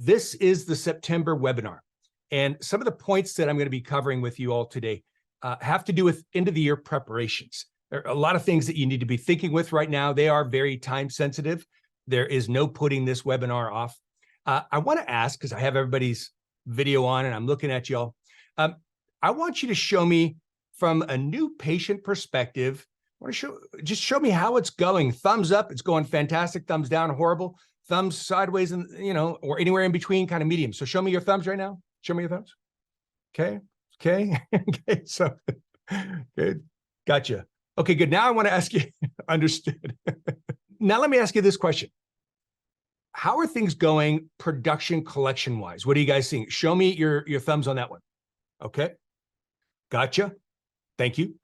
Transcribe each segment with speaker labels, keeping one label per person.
Speaker 1: This is the September webinar. And some of the points that I'm going to be covering with you all today have to do with end of the year preparations. There are a lot of things that you need to be thinking with right now. They are very time sensitive. There is no putting this webinar off. I want to ask, because I have everybody's video on and I'm looking at y'all. I want you to show me from a new patient perspective. I want to just show me how it's going. Thumbs up, it's going fantastic. Thumbs down, horrible. Thumbs sideways, and or anywhere in between, kind of medium. So show me your thumbs right now. Show me your thumbs. Okay. Okay. So good. Gotcha. Okay, good. Now I want to ask you, understood. Now let me ask you this question. How are things going production collection wise? What are you guys seeing? Show me your thumbs on that one. Okay. Gotcha. Thank you.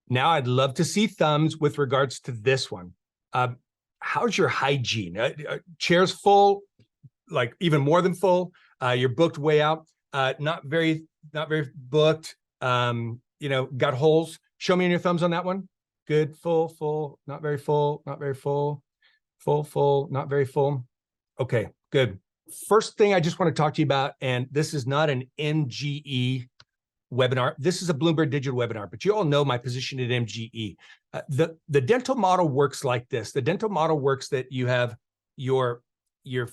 Speaker 1: Now I'd love to see thumbs with regards to this one. How's your hygiene? Chairs full, like even more than full. You're booked way out. Not very booked. Got holes. Show me your thumbs on that one. Good. Full, not very full, not very full. Full, not very full. Okay, good. First thing I just want to talk to you about, and this is not an MGE webinar. This is a Blumberg Digital webinar, but you all know my position at MGE. The dental model works like this. The dental model works that you have your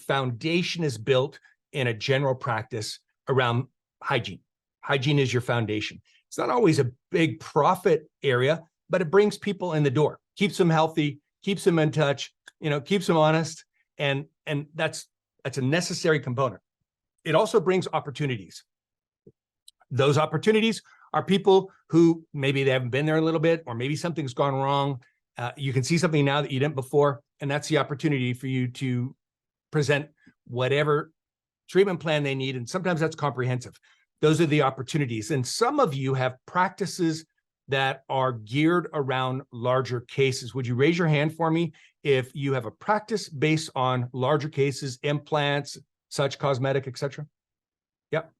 Speaker 1: foundation is built in a general practice around hygiene. Hygiene is your foundation. It's not always a big profit area, but it brings people in the door, keeps them healthy, keeps them in touch, keeps them honest. And that's a necessary component. It also brings opportunities. Those opportunities are people who maybe they haven't been there a little bit, or maybe something's gone wrong. You can see something now that you didn't before, and that's the opportunity for you to present whatever treatment plan they need. And sometimes that's comprehensive. Those are the opportunities. And some of you have practices that are geared around larger cases. Would you raise your hand for me if you have a practice based on larger cases, implants, such cosmetic, etc.? Yep.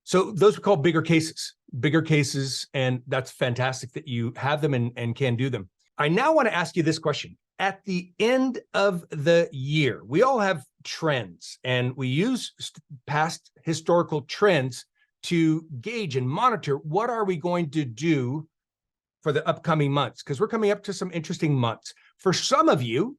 Speaker 1: So those are called bigger cases, and that's fantastic that you have them and can do them. I now want to ask you this question. At the end of the year, we all have trends, and we use past historical trends to gauge and monitor what are we going to do for the upcoming months, because we're coming up to some interesting months. For some of you,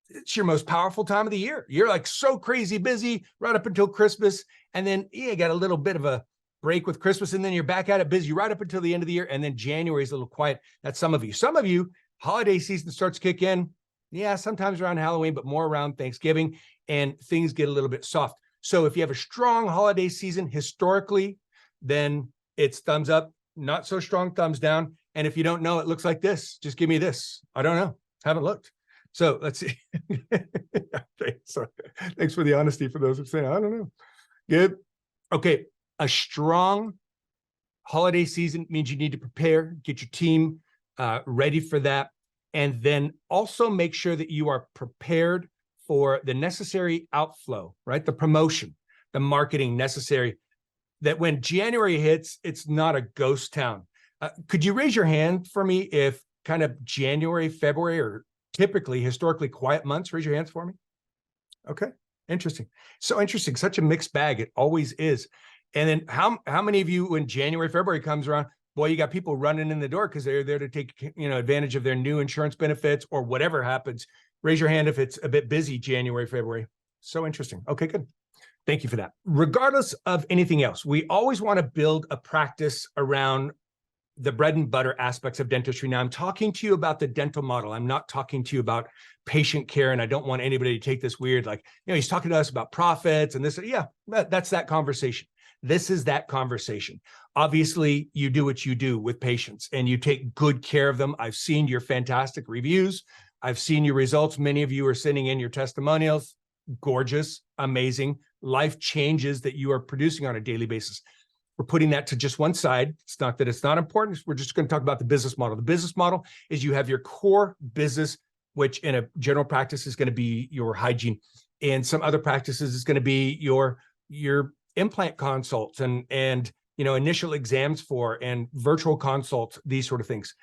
Speaker 1: it's your most powerful time of the year. You're like so crazy busy right up until Christmas, and then you got a little bit of a break with Christmas, and then you're back at it busy right up until the end of the year, and then January is a little quiet. That's some of you. Some of you, holiday season starts to kick in. Yeah, sometimes around Halloween, but more around Thanksgiving, and things get a little bit soft. So if you have a strong holiday season historically, then it's thumbs up, not so strong, thumbs down. And if you don't know, it looks like this. Just give me this. I don't know. Haven't looked. So let's see. Okay, so thanks for the honesty for those who say, I don't know. Good. Okay. A strong holiday season means you need to prepare, get your team ready for that. And then also make sure that you are prepared for the necessary outflow, right? The promotion, the marketing necessary, that when January hits, it's not a ghost town. Could you raise your hand for me if kind of January, February, or typically historically quiet months? Raise your hands for me. Okay, interesting. So interesting, such a mixed bag. It always is. And then how many of you, when January, February comes around, boy, you got people running in the door because they're there to take advantage of their new insurance benefits or whatever happens. Raise your hand if it's a bit busy January, February. So interesting. Okay, good. Thank you for that. Regardless of anything else, we always want to build a practice around the bread and butter aspects of dentistry. Now, I'm talking to you about the dental model. I'm not talking to you about patient care, and I don't want anybody to take this weird, like, he's talking to us about profits and this. Yeah, that's that conversation. This is that conversation. Obviously, you do what you do with patients and you take good care of them. I've seen your fantastic reviews. I've seen your results. Many of you are sending in your testimonials. Gorgeous, amazing life changes that you are producing on a daily basis. We're putting that to just one side. It's not that it's not important. We're just going to talk about the business model. The business model is you have your core business, which in a general practice is going to be your hygiene. In some other practices, it's going to be your implant consults and initial exams for, and virtual consults, these sort of things.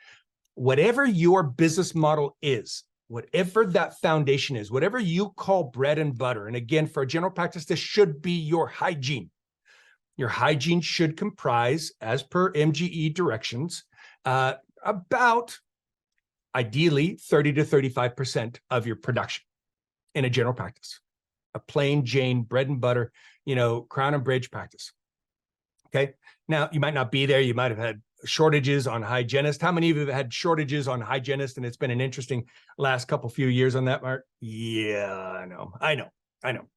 Speaker 1: Whatever your business model is, whatever that foundation is, whatever you call bread and butter. And again, for a general practice, this should be your hygiene. Your hygiene should comprise, as per MGE directions, about ideally 30 to 35% of your production in a general practice, a plain Jane bread and butter, crown and bridge practice. Okay. Now you might not be there. You might have had shortages on hygienists. How many of you have had shortages on hygienists? And it's been an interesting last few years on that, Mark. Yeah, I know.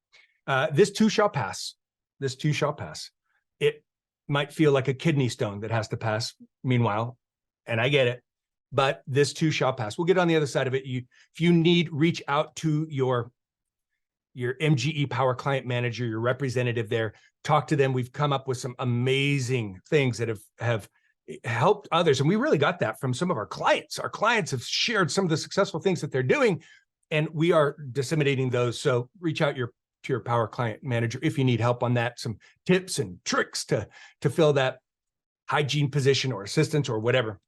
Speaker 1: This too shall pass. This too shall pass. It might feel like a kidney stone that has to pass. Meanwhile, and I get it, but this too shall pass. We'll get on the other side of it. If you need, reach out to your MGE Power Client Manager, your representative there. Talk to them. We've come up with some amazing things that have helped others. And we really got that from some of our clients. Our clients have shared some of the successful things that they're doing, and we are disseminating those. So reach out to your Power Client Manager if you need help on that, some tips and tricks to fill that hygiene position or assistance or whatever.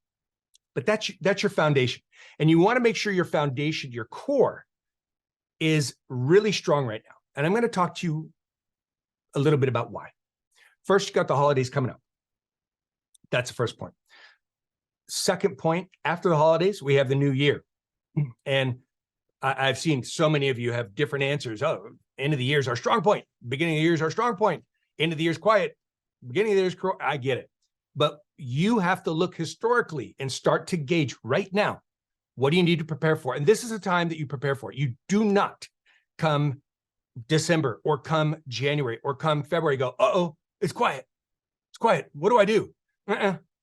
Speaker 1: But that's your foundation. And you want to make sure your foundation, your core, is really strong right now. And I'm going to talk to you a little bit about why. First, you got the holidays coming up. That's the first point. Second point, after the holidays, we have the new year. And I've seen so many of you have different answers. Oh, end of the year is our strong point. Beginning of the year is our strong point. End of the year is quiet. Beginning of the year is I get it. But you have to look historically and start to gauge right now, what do you need to prepare for? And this is a time that you prepare for it. You do not come December or come January or come February go, uh-oh, it's quiet. It's quiet. What do I do?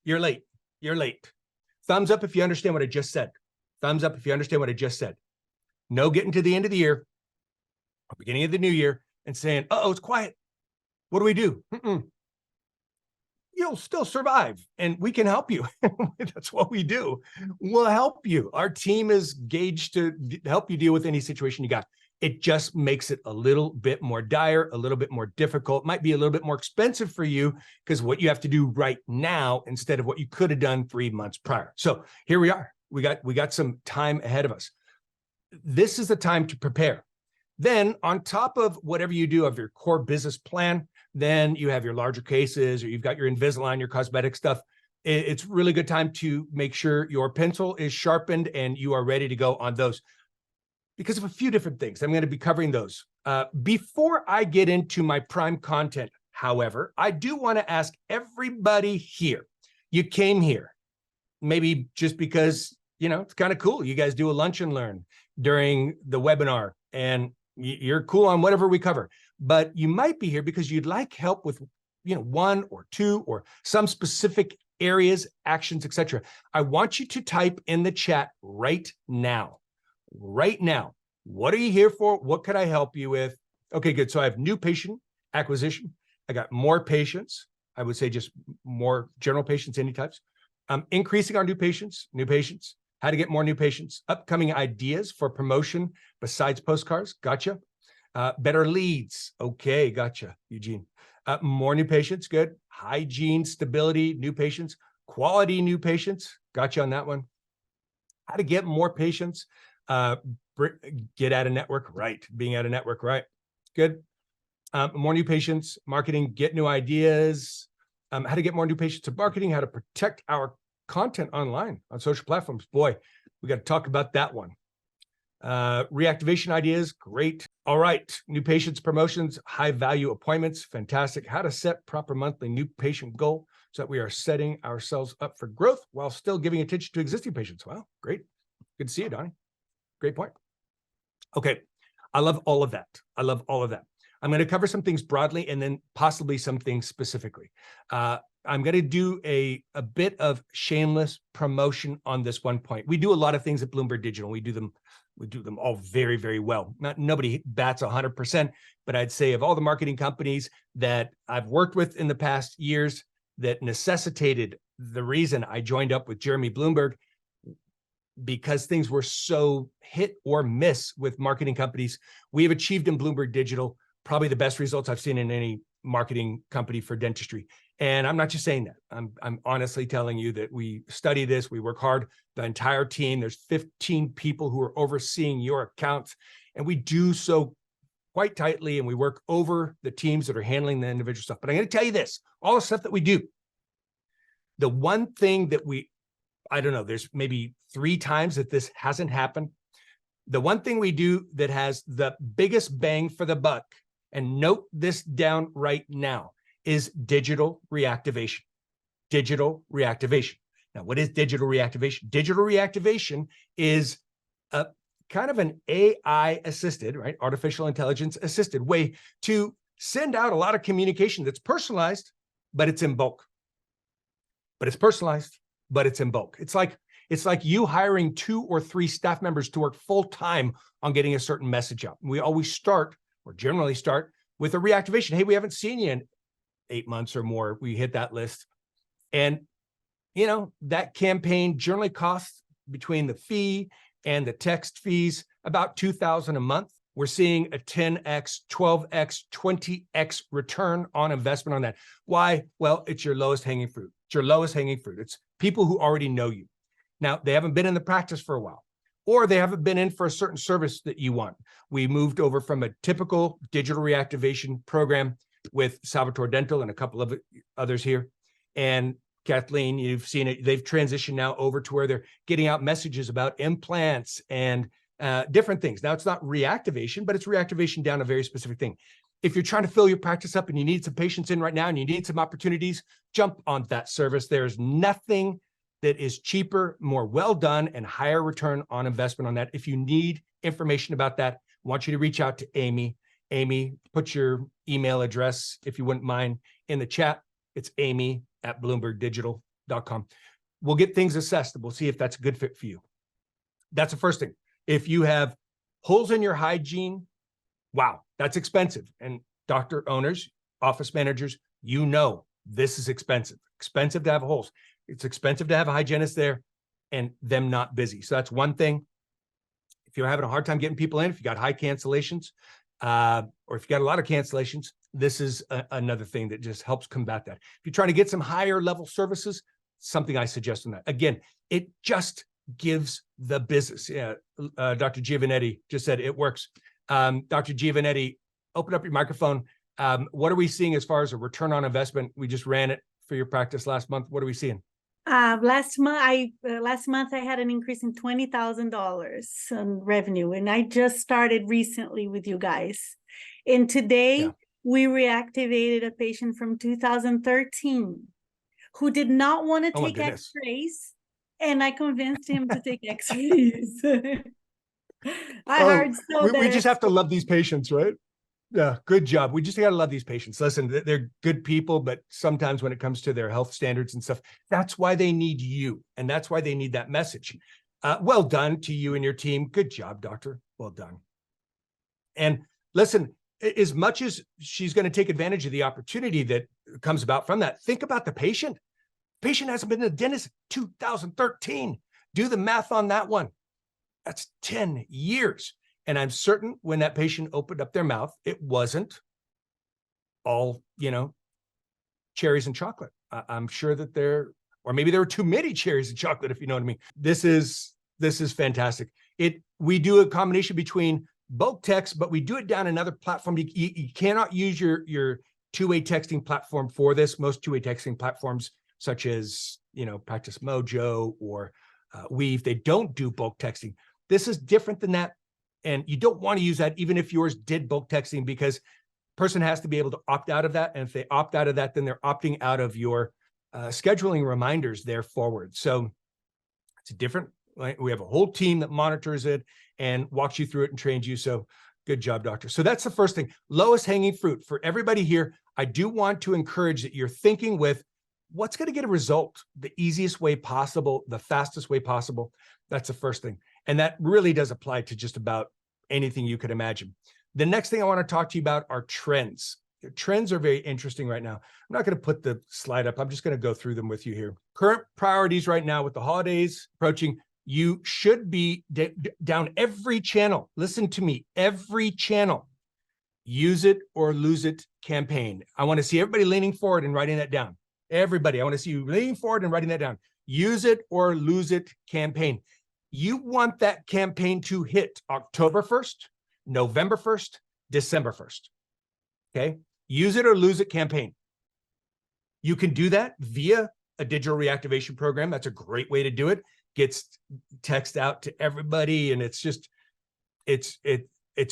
Speaker 1: You're late. You're late. Thumbs up if you understand what I just said. Thumbs up if you understand what I just said. No getting to the end of the year or beginning of the new year and saying, uh-oh, it's quiet. What do we do? You'll still survive, and we can help you. That's what we do. We'll help you. Our team is gauged to help you deal with any situation you got. It just makes it a little bit more dire, a little bit more difficult, might be a little bit more expensive for you because what you have to do right now instead of what you could have done 3 months prior. So here we are. We got some time ahead of us. This is the time to prepare. Then on top of whatever you do of your core business plan, then you have your larger cases, or you've got your Invisalign, your cosmetic stuff. It's really good time to make sure your pencil is sharpened and you are ready to go on those because of a few different things. I'm going to be covering those. Before I get into my prime content, however, I do want to ask everybody here, you came here, maybe just because, it's kind of cool. You guys do a lunch and learn during the webinar and you're cool on whatever we cover. But you might be here because you'd like help with, 1 or 2 or some specific areas, actions, etc. I want you to type in the chat right now. Right now. What are you here for? What could I help you with? Okay, good. So I have new patient acquisition. I got more patients. I would say just more general patients, any types. Increasing our new patients, how to get more new patients, upcoming ideas for promotion besides postcards. Gotcha. Better leads. Okay, gotcha, Eugene. More new patients, good. Hygiene, stability, new patients, quality new patients. Gotcha on that one. How to get more patients, get out of network, right. Being out of network, right. Good. More new patients, marketing, get new ideas. How to get more new patients to marketing, how to protect our content online on social platforms. Boy, we got to talk about that one. Reactivation ideas, great. All right, new patients, promotions, high value appointments, fantastic. How to set proper monthly new patient goal so that we are setting ourselves up for growth while still giving attention to existing patients. Wow, great. Good to see you, Donnie. Great point. Okay, I love all of that. I love all of that. I'm going to cover some things broadly and then possibly some things specifically. I'm going to do a bit of shameless promotion on this one point. We do a lot of things at Blumberg Digital. We do them all very, very well. Nobody bats 100%, but I'd say of all the marketing companies that I've worked with in the past years that necessitated the reason I joined up with Jeremy Blumberg, because things were so hit or miss with marketing companies, we have achieved in Blumberg Digital probably the best results I've seen in any marketing company for dentistry. And I'm not just saying that. I'm honestly telling you that we study this, we work hard, the entire team. There's 15 people who are overseeing your accounts, and we do so quite tightly, and we work over the teams that are handling the individual stuff. But I'm going to tell you this, all the stuff that we do, the one thing that I don't know, there's maybe 3 times that this hasn't happened. The one thing we do that has the biggest bang for the buck, and note this down right now, is digital reactivation. Digital reactivation. Now, what is digital reactivation? Digital reactivation is a kind of an AI assisted, right? Artificial intelligence assisted way to send out a lot of communication that's personalized, but it's in bulk. But it's personalized, but it's in bulk. It's like you hiring 2 or 3 staff members to work full time on getting a certain message out. We always start, or generally start, with a reactivation. Hey, we haven't seen you in 8 months or more. We hit that list. And, you know, that campaign generally costs, between the fee and the text fees, about $2,000 a month. We're seeing a 10x, 12x, 20x return on investment on that. Why? Well, it's your lowest hanging fruit. It's your lowest hanging fruit. It's people who already know you. Now, they haven't been in the practice for a while, or they haven't been in for a certain service that you want. We moved over from a typical digital reactivation program with Salvatore Dental and a couple of others here. And Kathleen, you've seen it. They've transitioned now over to where they're getting out messages about implants and different things. Now, it's not reactivation, but it's reactivation down a very specific thing. If you're trying to fill your practice up and you need some patients in right now and you need some opportunities, jump on that service. There's nothing that is cheaper, more well done, and higher return on investment on that. If you need information about that, I want you to reach out to Amy. Amy, put your email address, if you wouldn't mind, in the chat. It's amy@blumbergdigital.com. We'll get things assessed, and we'll see if that's a good fit for you. That's the first thing. If you have holes in your hygiene, wow, that's expensive. And doctor owners, office managers, you know this is expensive. Expensive to have holes. It's expensive to have a hygienist there and them not busy. So that's one thing. If you're having a hard time getting people in, if you got high cancellations, or if you got a lot of cancellations, this is another thing that just helps combat that. If you're trying to get some higher level services, something I suggest on that. Again, it just gives the business. Yeah, Dr. Giovanetti just said it works. Dr. Giovanetti, open up your microphone. What are we seeing as far as a return on investment? We just ran it for your practice last month. What are we seeing?
Speaker 2: Last month I had an increase in $20,000 in revenue, and I just started recently with you guys. And today we reactivated a patient from 2013 who did not want to take X-rays, and I convinced him to take X-rays.
Speaker 1: We just have to love these patients, right? Yeah, good job. We just got to love these patients. Listen, they're good people, but sometimes when it comes to their health standards and stuff, that's why they need you. And that's why they need that message. Well done to you and your team. Good job, doctor. Well done. And listen, as much as she's going to take advantage of the opportunity that comes about from that, think about the patient. The patient hasn't been to the dentist 2013. Do the math on that one. That's 10 years. And I'm certain when that patient opened up their mouth, it wasn't all, cherries and chocolate. I'm sure that or maybe there were too many cherries and chocolate, if you know what I mean. This is fantastic. We do a combination between bulk text, but we do it down another platform. You cannot use your two-way texting platform for this. Most two-way texting platforms, such as, Practice Mojo or Weave, they don't do bulk texting. This is different than that. And you don't want to use that even if yours did bulk texting, because person has to be able to opt out of that. And if they opt out of that, then they're opting out of your scheduling reminders there forward. So it's different. We have a whole team that monitors it and walks you through it and trains you. So good job, doctor. So that's the first thing. Lowest hanging fruit for everybody here. I do want to encourage that you're thinking with what's going to get a result the easiest way possible, the fastest way possible. That's the first thing. And that really does apply to just about anything you could imagine. The next thing I want to talk to you about are trends. The trends are very interesting right now. I'm not going to put the slide up. I'm just going to go through them with you here. Current priorities right now with the holidays approaching, you should be down every channel. Listen to me, every channel. Use it or lose it campaign. I want to see everybody leaning forward and writing that down. Everybody, I want to see you leaning forward and writing that down. Use it or lose it campaign. You want that campaign to hit October 1st, November 1st, December 1st. Okay. Use it or lose it campaign. You can do that via a digital reactivation program. That's a great way to do it. Gets text out to everybody. And it's just, it's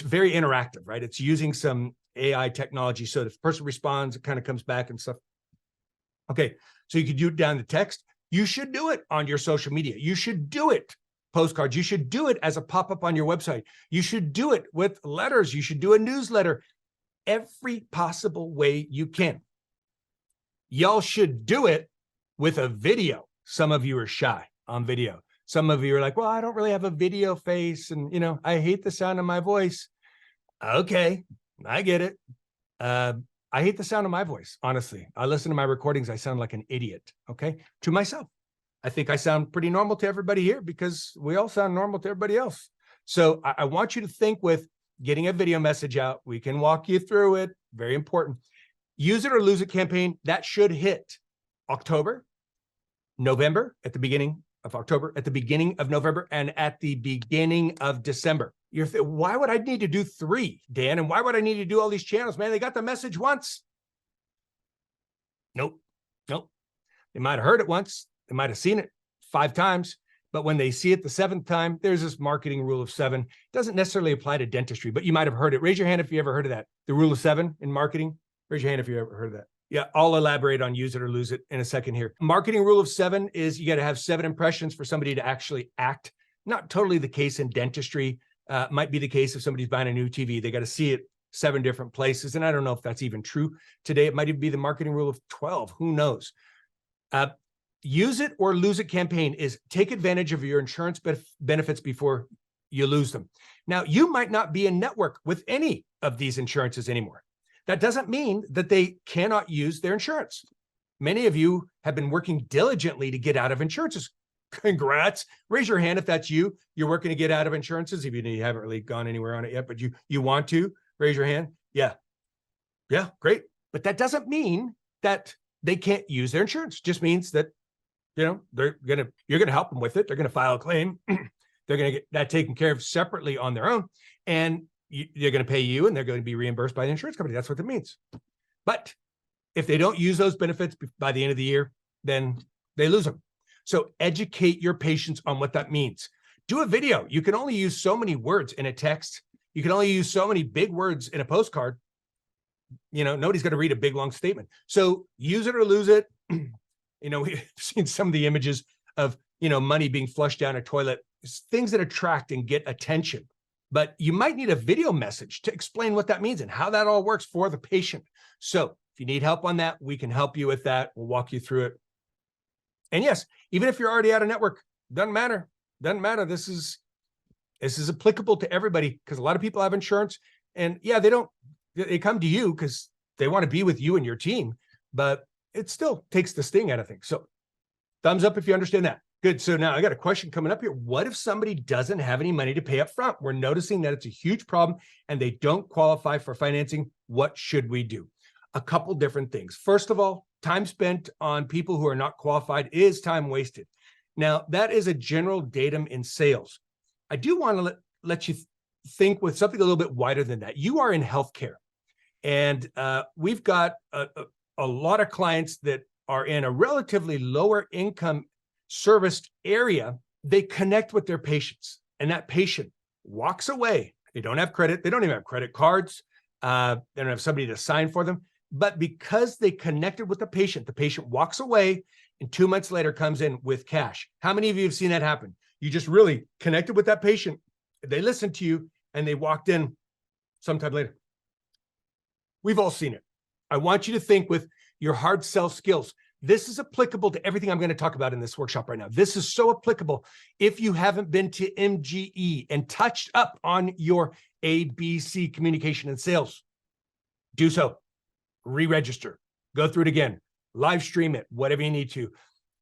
Speaker 1: very interactive, right? It's using some AI technology. So if the person responds, it kind of comes back and stuff. Okay. So you could do it down the text. You should do it on your social media. You should do it postcards. You should do it as a pop-up on your website. You should do it with letters. You should do a newsletter. Every possible way you can. Y'all should do it with a video. Some of you are shy on video. Some of you are like, well, I don't really have a video face. And, you know, I hate the sound of my voice. Okay, I get it. I hate the sound of my voice, honestly. I listen to my recordings. I sound like an idiot, okay? To myself. I think I sound pretty normal to everybody here because we all sound normal to everybody else. So I want you to think with getting a video message out. We can walk you through it. Very important. Use it or lose it campaign. That should hit October, November, at the beginning of October, at the beginning of November, and at the beginning of December. You're why would I need to do 3, Dan? And why would I need to do all these channels, man? They got the message once. Nope. They might have heard it once. They might have seen it 5 times. But when they see it the 7th time, there's this marketing rule of 7. It doesn't necessarily apply to dentistry, but you might have heard it. Raise your hand if you ever heard of that. The rule of 7 in marketing. Raise your hand if you ever heard of that. Yeah, I'll elaborate on use it or lose it in a second here. Marketing rule of 7 is you got to have 7 impressions for somebody to actually act. Not totally the case in dentistry. Might be the case if somebody's buying a new TV. They got to see it 7 different places. And I don't know if that's even true today. It might even be the marketing rule of 12. Who knows? Use it or lose it campaign is take advantage of your insurance benefits before you lose them. Now, you might not be in network with any of these insurances anymore. That doesn't mean that they cannot use their insurance. Many of you have been working diligently to get out of insurances. Congrats. Raise your hand if that's you. You're working to get out of insurances, even if you haven't really gone anywhere on it yet, but you want to. Raise your hand. Yeah, great. But that doesn't mean that they can't use their insurance. It just means that, you know, you're gonna help them with it. They're gonna file a claim. They're gonna get that taken care of separately on their own, and they're going to pay you and they're going to be reimbursed by the insurance company. That's what that means. But if they don't use those benefits by the end of the year, then they lose them. So educate your patients on what that means. Do a video. You can only use so many words in a text. You can only use so many big words in a postcard. You know, nobody's going to read a big, long statement. So use it or lose it. You know, we've seen some of the images of, you know, money being flushed down a toilet, things that attract and get attention. But you might need a video message to explain what that means and how that all works for the patient. So if you need help on that, we can help you with that. We'll walk you through it. And yes, even if you're already out of network, doesn't matter. Doesn't matter. This is applicable to everybody because a lot of people have insurance. And yeah, they come to you because they want to be with you and your team, but it still takes the sting out of things. So thumbs up if you understand that. Good. So now I got a question coming up here. What if somebody doesn't have any money to pay up front? We're noticing that it's a huge problem and they don't qualify for financing. What should we do? A couple different things. First of all, time spent on people who are not qualified is time wasted. Now, that is a general datum in sales. I do want to let you think with something a little bit wider than that. You are in healthcare, and we've got a lot of clients that are in a relatively lower income serviced area. They connect with their patients, and that patient walks away. They don't have credit. They don't even have credit cards. They don't have somebody to sign for them. But because they connected with the patient walks away and 2 months later comes in with cash. How many of you have seen that happen? You just really connected with that patient. They listened to you and they walked in sometime later. We've all seen it. I want you to think with your hard sell skills. This is applicable to everything I'm going to talk about in this workshop right now. This is so applicable. If you haven't been to MGE and touched up on your ABC communication and sales, do so. Re-register. Go through it again. Live stream it, whatever you need to.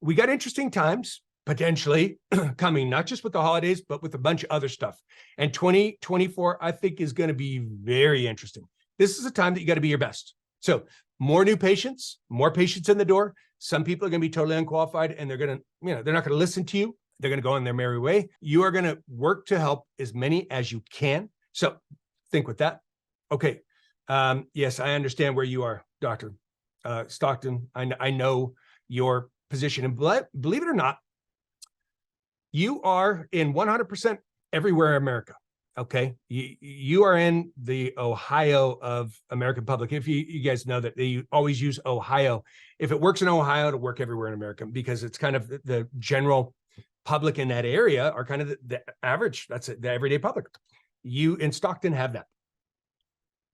Speaker 1: We got interesting times potentially coming, not just with the holidays, but with a bunch of other stuff. And 2024, I think, is going to be very interesting. This is a time that you got to be your best. So more new patients, more patients in the door. Some people are going to be totally unqualified and they're going to, they're not going to listen to you. They're going to go on their merry way. You are going to work to help as many as you can. So think with that. Okay. Yes, I understand where you are, Dr. Stockton. I know your position, and believe it or not, you are in 100% everywhere in America. Okay. You are in the Ohio of American public. If you guys know that they always use Ohio. If it works in Ohio, it'll work everywhere in America, because it's kind of the general public in that area are kind of the average. That's it, the everyday public. You in Stockton have that.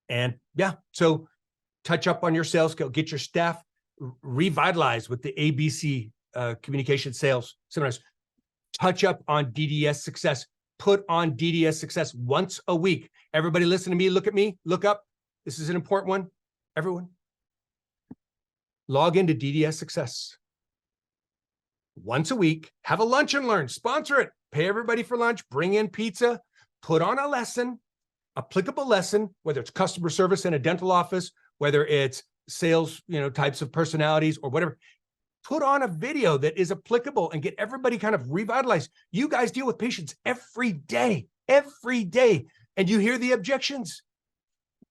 Speaker 1: And yeah, so touch up on your sales skill, get your staff revitalized with the ABC communication sales seminars. Touch up on DDS Success. Put on DDS Success once a week. Everybody listen to me, look at me, look up. This is an important one. Everyone, log into DDS Success. Once a week, have a lunch and learn, sponsor it, pay everybody for lunch, bring in pizza, put on a lesson, applicable lesson, whether it's customer service in a dental office, whether it's sales, types of personalities or whatever. Put on a video that is applicable and get everybody kind of revitalized. You guys deal with patients every day, and you hear the objections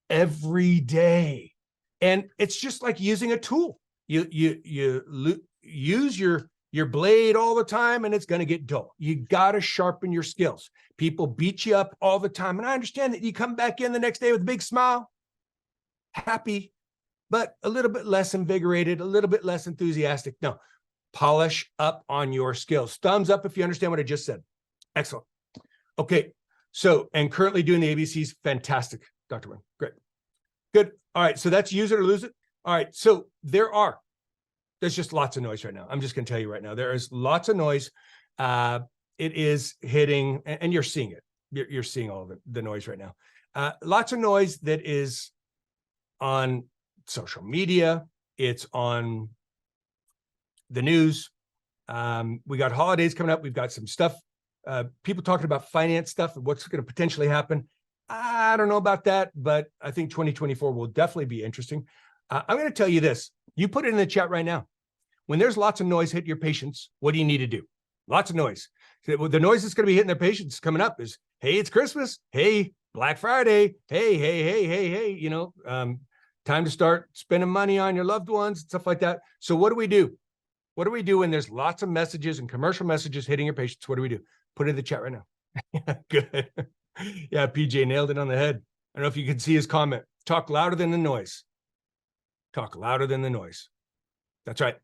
Speaker 1: every day. And it's just like using a tool. You use your blade all the time and it's going to get dull. You got to sharpen your skills. People beat you up all the time. And I understand that you come back in the next day with a big smile, happy, but a little bit less invigorated, a little bit less enthusiastic. No, polish up on your skills. Thumbs up if you understand what I just said. Excellent. Okay. So, and currently doing the ABCs, fantastic, Dr. Wynn. Great. Good. All right. So that's use it or lose it. All right. So there's just lots of noise right now. I'm just going to tell you right now, there is lots of noise. It is hitting, and you're seeing it. You're seeing all of the noise right now. Lots of noise that is on social media. It's on the news. We got holidays coming up. We've got some stuff. People talking about finance stuff and what's going to potentially happen. I don't know about that, but I think 2024 will definitely be interesting. I'm going to tell you this. You put it in the chat right now. When there's lots of noise hitting your patients, what do you need to do? Lots of noise. The noise that's going to be hitting their patients coming up is, hey, it's Christmas. Hey, Black Friday. Hey, time to start spending money on your loved ones, stuff like that. So what do we do? What do we do when there's lots of messages and commercial messages hitting your patients? What do we do? Put it in the chat right now. Good. Yeah, PJ nailed it on the head. I don't know if you can see his comment. Talk louder than the noise. Talk louder than the noise. That's right.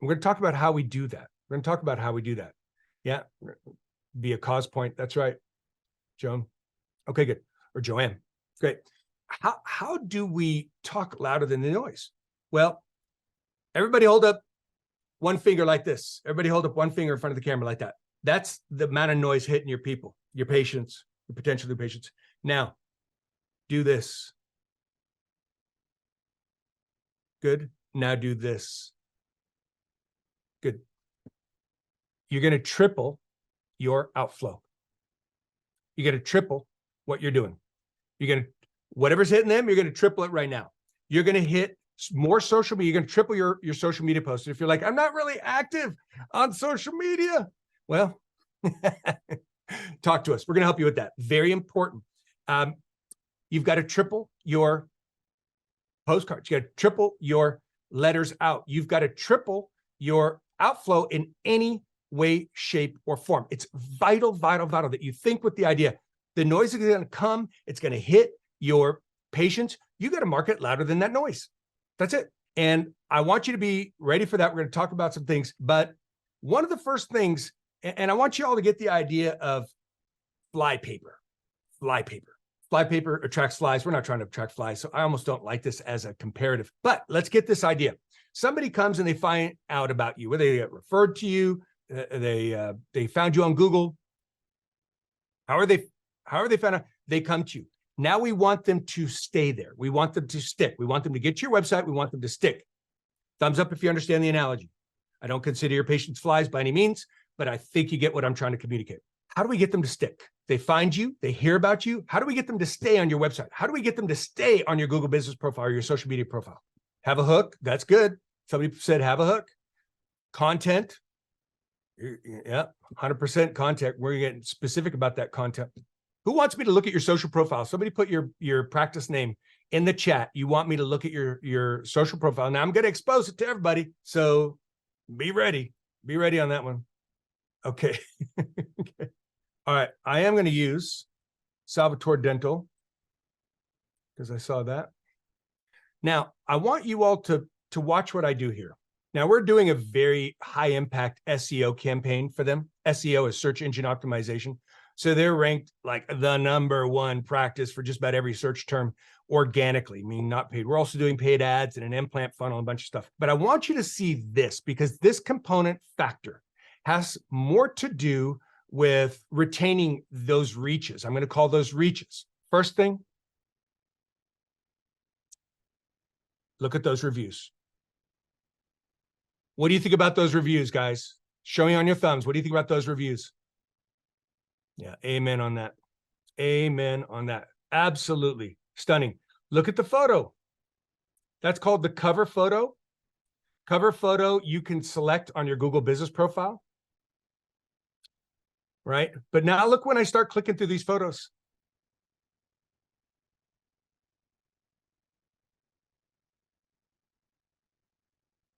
Speaker 1: We're going to talk about how we do that. We're going to talk about how we do that. Yeah, be a cause point. That's right, Joan. Okay, good. Or Joanne. Great. How do we talk louder than the noise? Well, everybody hold up one finger like this. Everybody hold up one finger in front of the camera like that. That's the amount of noise hitting your people, your patients, your potential new patients. Now, do this. Good. Now do this. Good. You're going to triple your outflow. You're going to triple what you're doing. You're going to, whatever's hitting them, you're going to triple it right now. You're going to hit more social media. You're going to triple your social media posts. If you're like, I'm not really active on social media, well, talk to us. We're going to help you with that. Very important. You've got to triple your postcards. You got to triple your letters out. You've got to triple your outflow in any way, shape, or form. It's vital that you think with the idea. The noise is going to come. It's going to hit your patients. You got to market louder than that noise. That's it. And I want you to be ready for that. We're going to talk about some things, but one of the first things, and I want you all to get the idea of fly paper. Fly paper. Fly paper attracts flies. We're not trying to attract flies, so I almost don't like this as a comparative. But let's get this idea. Somebody comes and they find out about you, whether they get referred to you, they found you on Google. How are they found out? They come to you. Now we want them to stay there. We want them to stick. We want them to get to your website. We want them to stick. Thumbs up if you understand the analogy. I don't consider your patients flies by any means, but I think you get what I'm trying to communicate. how do we get them to stick? They find you, they hear about you. How do we get them to stay on your website? How do we get them to stay on your Google business profile or your social media profile? Have a hook. That's good. Somebody said have a hook. Content. Yeah, 100% content. We're getting specific about that content. Who wants me to look at your social profile? Somebody put your practice name in the chat. You want me to look at your social profile. Now I'm going to expose it to everybody. So be ready. Be ready on that one. Okay. Okay. All right. I am going to use Salvatore Dental because I saw that. Now, I want you all to watch what I do here. Now, we're doing a very high impact SEO campaign for them. SEO is search engine optimization. So they're ranked like the #1 practice for just about every search term organically, meaning not paid. We're also doing paid ads and an implant funnel and a bunch of stuff. But I want you to see this because this component factor has more to do with retaining those reaches. I'm going to call those reaches. First thing, look at those reviews. What do you think about those reviews, guys? Show me on your thumbs. What do you think about those reviews? Yeah, amen on that. Amen on that. Absolutely stunning. Look at the photo. That's called the cover photo. Cover photo you can select on your Google business profile. Right? But now look when I start clicking through these photos.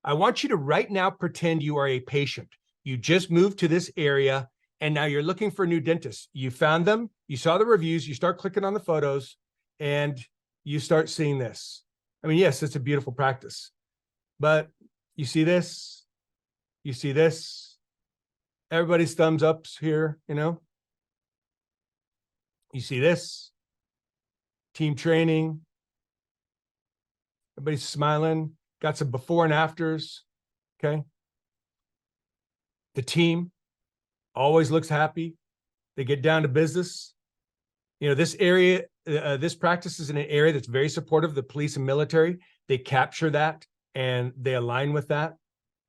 Speaker 1: I want you to right now pretend you are a patient. You just moved to this area and now you're looking for a new dentist. You found them, you saw the reviews, you start clicking on the photos and you start seeing this. I mean, yes, it's a beautiful practice, but you see this, you see this. Everybody's thumbs ups here, you know. You see this, team training. Everybody's smiling, got some before and afters, okay. The team always looks happy. They get down to business. You know, this area, this practice is in an area that's very supportive of the police and military. They capture that and they align with that.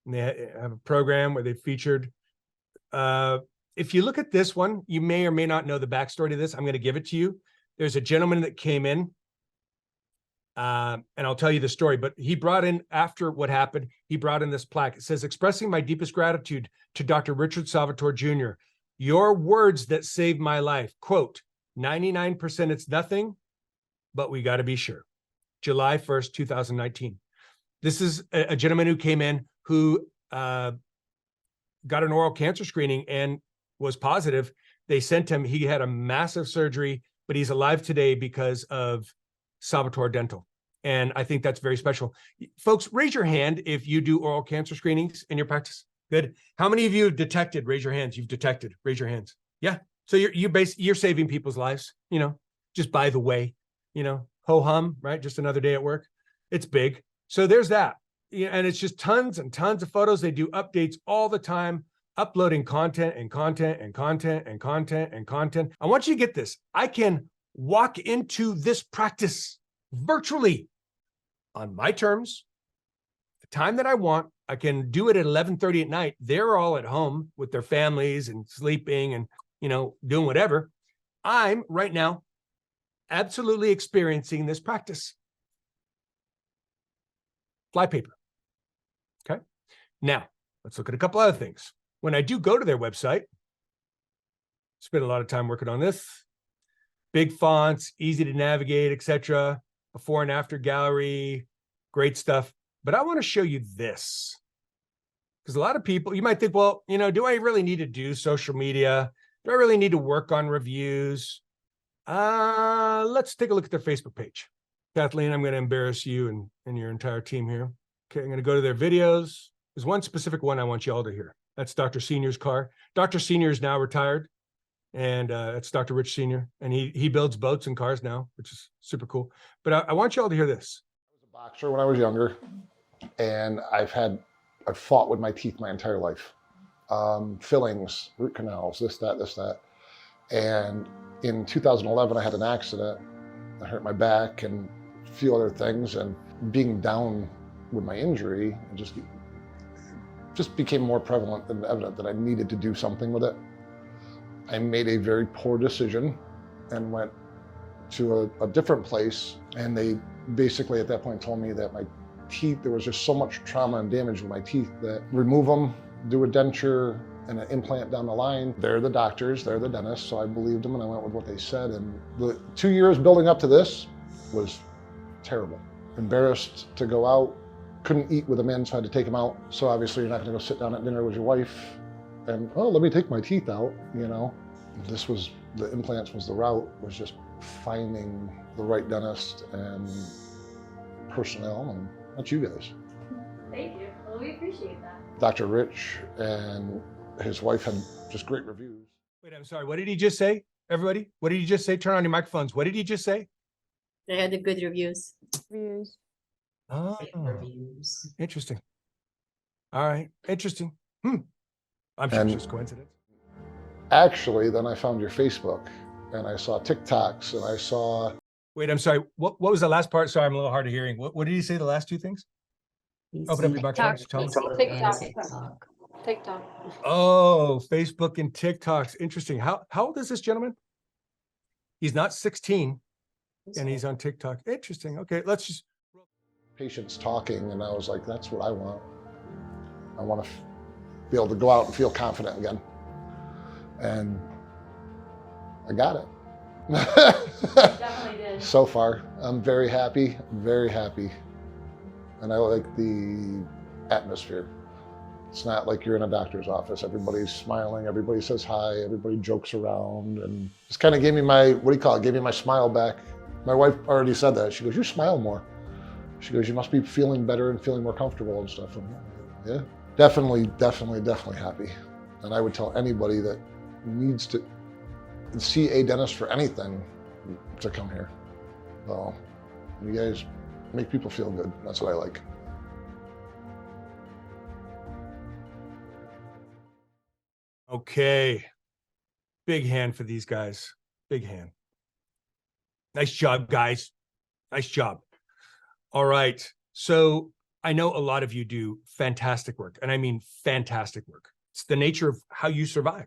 Speaker 1: And they have a program where they featured. If you look at this one, you may or may not know the backstory to this. I'm going to give it to you. There's a gentleman that came in, and I'll tell you the story, but he brought in, after what happened, he brought in this plaque. It says, expressing my deepest gratitude to Dr. Richard Salvatore Jr. Your words that saved my life. Quote, 99% it's nothing, but we got to be sure. July 1st, 2019. This is a gentleman who came in who got an oral cancer screening and was positive. They sent him, he had a massive surgery, but he's alive today because of Salvatore Dental. And I think that's very special. Folks, raise your hand if you do oral cancer screenings in your practice. Good. How many of you have detected? Raise your hands. You've detected. Raise your hands. Yeah. So you're saving people's lives, you know, just by the way, you know, ho hum, right? Just another day at work. It's big. So there's that. Yeah, and it's just tons and tons of photos. They do updates all the time, uploading content and content and content and content and content. I want you to get this. I can walk into this practice virtually on my terms, the time that I want. I can do it at 11:30 at night. They're all at home with their families and sleeping and, you know, doing whatever. I'm right now absolutely experiencing this practice. Flypaper. Okay. Now, let's look at a couple other things. When I do go to their website, spend a lot of time working on this. Big fonts, easy to navigate, etc. Before and after gallery, great stuff. But I want to show you this. Because a lot of people, you might think, well, you know, do I really need to do social media? Do I really need to work on reviews? Let's take a look at their Facebook page. Kathleen, I'm going to embarrass you and your entire team here. Okay, I'm going to go to their videos. There's one specific one I want you all to hear. That's Dr. Senior's car. Dr. Senior is now retired, and it's Dr. Rich Senior, and he builds boats and cars now, which is super cool. But I want you all to hear this.
Speaker 3: I was a boxer when I was younger, and I've fought with my teeth my entire life. Fillings, root canals, this, that. And in 2011, I had an accident. I hurt my back and a few other things, and being down with my injury, it just became more prevalent and evident that I needed to do something with it. I made a very poor decision and went to a different place. And they basically at that point told me that my teeth, there was just so much trauma and damage with my teeth that remove them, do a denture and an implant down the line. They're the doctors, they're the dentists, so I believed them and I went with what they said. And the 2 years building up to this was terrible. Embarrassed to go out, couldn't eat with a man, so I had to take him out. So obviously you're not gonna go sit down at dinner with your wife and, oh, let me take my teeth out, you know? This was, the implants was the route, was just finding the right dentist and personnel, and that's you guys.
Speaker 4: Thank you. Well, we appreciate that.
Speaker 3: Dr. Rich and his wife had just great reviews.
Speaker 1: Wait, I'm sorry. What did he just say? Everybody, what did he just say? Turn on your microphones. What did he just say?
Speaker 4: They had the good reviews.
Speaker 1: Oh,
Speaker 4: Reviews.
Speaker 1: interesting. All right. Interesting. I'm sure it's just coincidence.
Speaker 3: Actually, then I found your Facebook and I saw TikToks and I saw...
Speaker 1: Wait, I'm sorry. What was the last part? Sorry, I'm a little hard of hearing. What did he say, the last two things? Open up your microphone. Tell me.
Speaker 4: TikTok.
Speaker 1: Oh, Facebook and TikToks. Interesting. How old is this gentleman? He's not 16 and he's on TikTok. Interesting. Okay, let's just...
Speaker 3: Patients talking, and I was like, that's what I want. I want to be able to go out and feel confident again. And I got it.
Speaker 4: Definitely did.
Speaker 3: So far, I'm very happy, very happy. And I like the atmosphere. It's not like you're in a doctor's office. Everybody's smiling, everybody says hi, everybody jokes around, and just kind of gave me my, what do you call it, gave me my smile back. My wife already said that. She goes, you smile more. She goes, you must be feeling better and feeling more comfortable and stuff. And yeah, definitely happy. And I would tell anybody that needs to see a dentist for anything to come here. So you guys make people feel good. That's what I like.
Speaker 1: Okay. Big hand for these guys. Big hand. Nice job, guys. Nice job. All right. So I know a lot of you do fantastic work, and I mean fantastic work. It's the nature of how you survive.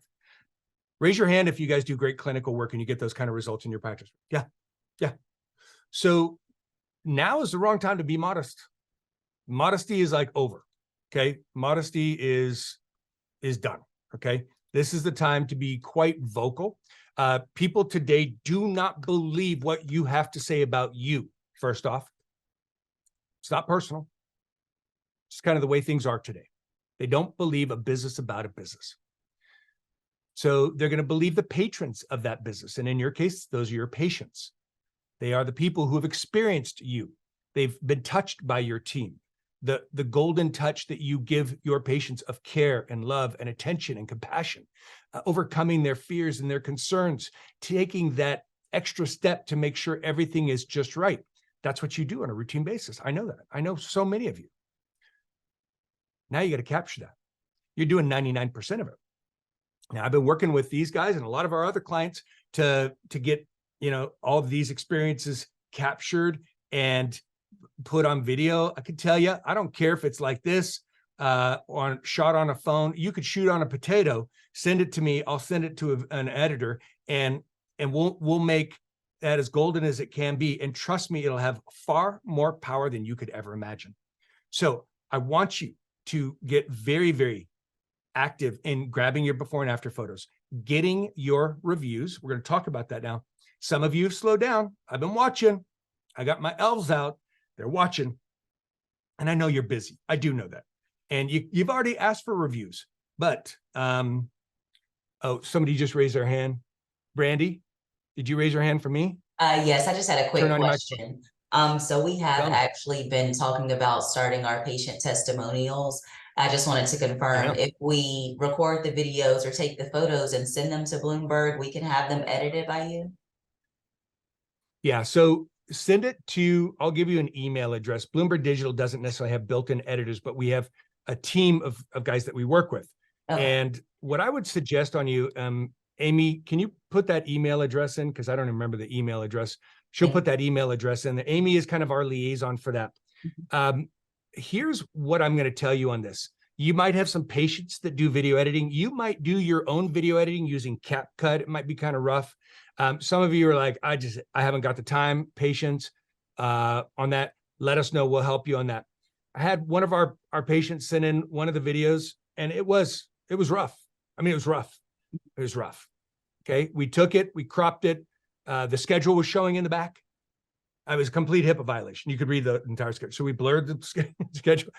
Speaker 1: Raise your hand if you guys do great clinical work and you get those kind of results in your practice. Yeah. Yeah. So now is the wrong time to be modest. Modesty is like over. Okay. Modesty is done. Okay. This is the time to be quite vocal. People today do not believe what you have to say about you. First off, it's not personal. It's kind of the way things are today. They don't believe a business about a business. So they're going to believe the patrons of that business. And in your case, those are your patients. They are the people who have experienced you. They've been touched by your team. The golden touch that you give your patients of care and love and attention and compassion, overcoming their fears and their concerns, taking that extra step to make sure everything is just right. That's what you do on a routine basis. I know that. I know so many of you. Now you got to capture that. You're doing 99% of it. Now I've been working with these guys and a lot of our other clients to get, all of these experiences captured and put on video. I can tell you, I don't care if it's like this, shot on a phone. You could shoot on a potato, send it to me. I'll send it to an editor, and we'll make that as golden as it can be. And trust me, it'll have far more power than you could ever imagine. So I want you to get very, very active in grabbing your before and after photos, getting your reviews. We're going to talk about that now. Some of you have slowed down. I've been watching. I got my elves out. They're watching. And I know you're busy. I do know that. And you've already asked for reviews. But, somebody just raised their hand. Brandy, did you raise your hand for me?
Speaker 5: Yes, I just had a quick question. So we have actually been talking about starting our patient testimonials. I just wanted to confirm if we record the videos or take the photos and send them to Blumberg, we can have them edited by you?
Speaker 1: Yeah, so send it to, I'll give you an email address. Blumberg Digital doesn't necessarily have built-in editors, but we have a team of guys that we work with. Okay. And what I would suggest on you, Amy, can you put that email address in? Because I don't remember the email address. She'll put that email address in. Amy is kind of our liaison for that. Here's what I'm going to tell you on this. You might have some patients that do video editing. You might do your own video editing using CapCut. It might be kind of rough. Some of you are like, I haven't got the time, patience on that. Let us know. We'll help you on that. I had one of our patients send in one of the videos, and it was rough. I mean, it was rough. It was rough. Okay. We took it, we cropped it. The schedule was showing in the back. It was a complete HIPAA violation. You could read the entire schedule. So we blurred the schedule.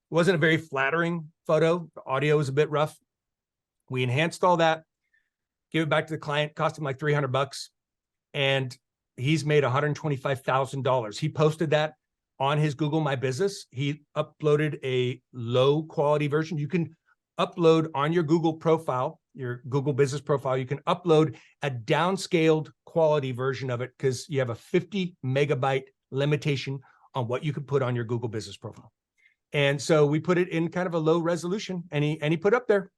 Speaker 1: Wasn't a very flattering photo. The audio was a bit rough. We enhanced all that, gave it back to the client, cost him like $300, and he's made $125,000. He posted that on his Google My Business. He uploaded a low quality version. You can upload on your Google profile, your Google business profile, you can upload a downscaled quality version of it because you have a 50 megabyte limitation on what you could put on your Google business profile. And so we put it in kind of a low resolution, and he put up there.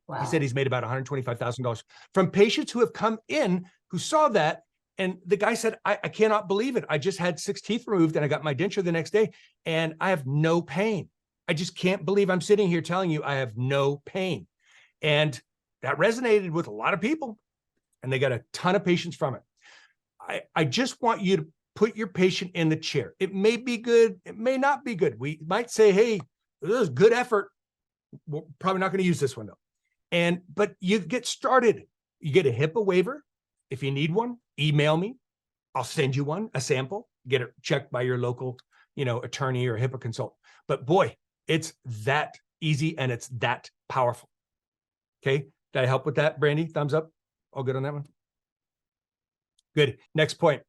Speaker 5: Wow.
Speaker 1: He said he's made about $125,000 from patients who have come in who saw that. And the guy said, I cannot believe it. I just had 6 teeth removed and I got my denture the next day and I have no pain. I just can't believe I'm sitting here telling you I have no pain. And that resonated with a lot of people, and they got a ton of patients from it. I just want you to put your patient in the chair. It may be good. It may not be good. We might say, hey, this is good effort. We're probably not going to use this one though. But you get started. You get a HIPAA waiver. If you need one, email me. I'll send you one, a sample. Get it checked by your local, attorney or HIPAA consultant. But boy, it's that easy and it's that powerful. Okay. Did I help with that, Brandy? Thumbs up. All good on that one? Good. Next point.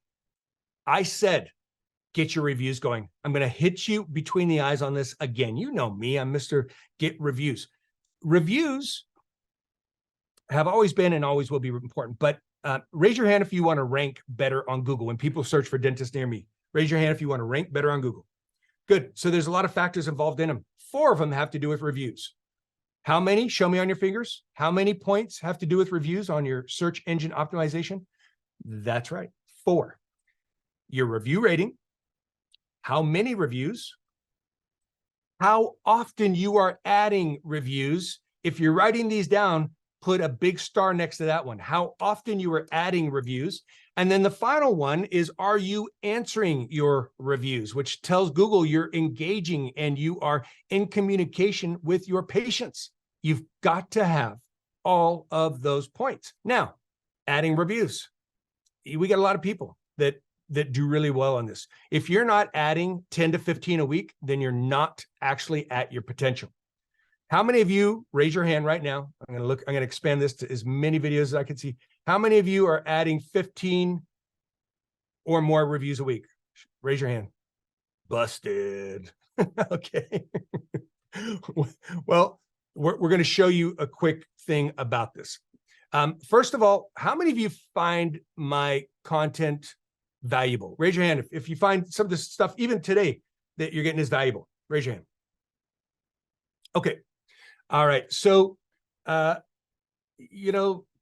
Speaker 1: I said, get your reviews going. I'm going to hit you between the eyes on this again. You know me. I'm Mr. Get Reviews. Reviews have always been and always will be important, but raise your hand if you want to rank better on Google. When people search for dentists near me, raise your hand if you want to rank better on Google. Good. So there's a lot of factors involved in them. 4 of them have to do with reviews. How many? Show me on your fingers. How many points have to do with reviews on your search engine optimization? That's right. 4. Your review rating. How many reviews? How often you are adding reviews. If you're writing these down, put a big star next to that one. How often you are adding reviews. And then the final one is, are you answering your reviews, which tells Google you're engaging and you are in communication with your patients. You've got to have all of those points. Now, adding reviews. We got a lot of people that do really well on this. If you're not adding 10 to 15 a week, then you're not actually at your potential. How many of you, raise your hand right now. I'm going to expand this to as many videos as I can see. How many of you are adding 15 or more reviews a week? Raise your hand. Busted. Okay. Well, we're going to show you a quick thing about this. First of all, how many of you find my content valuable? Raise your hand if you find some of this stuff, even today, that you're getting is valuable. Raise your hand. Okay. All right. So,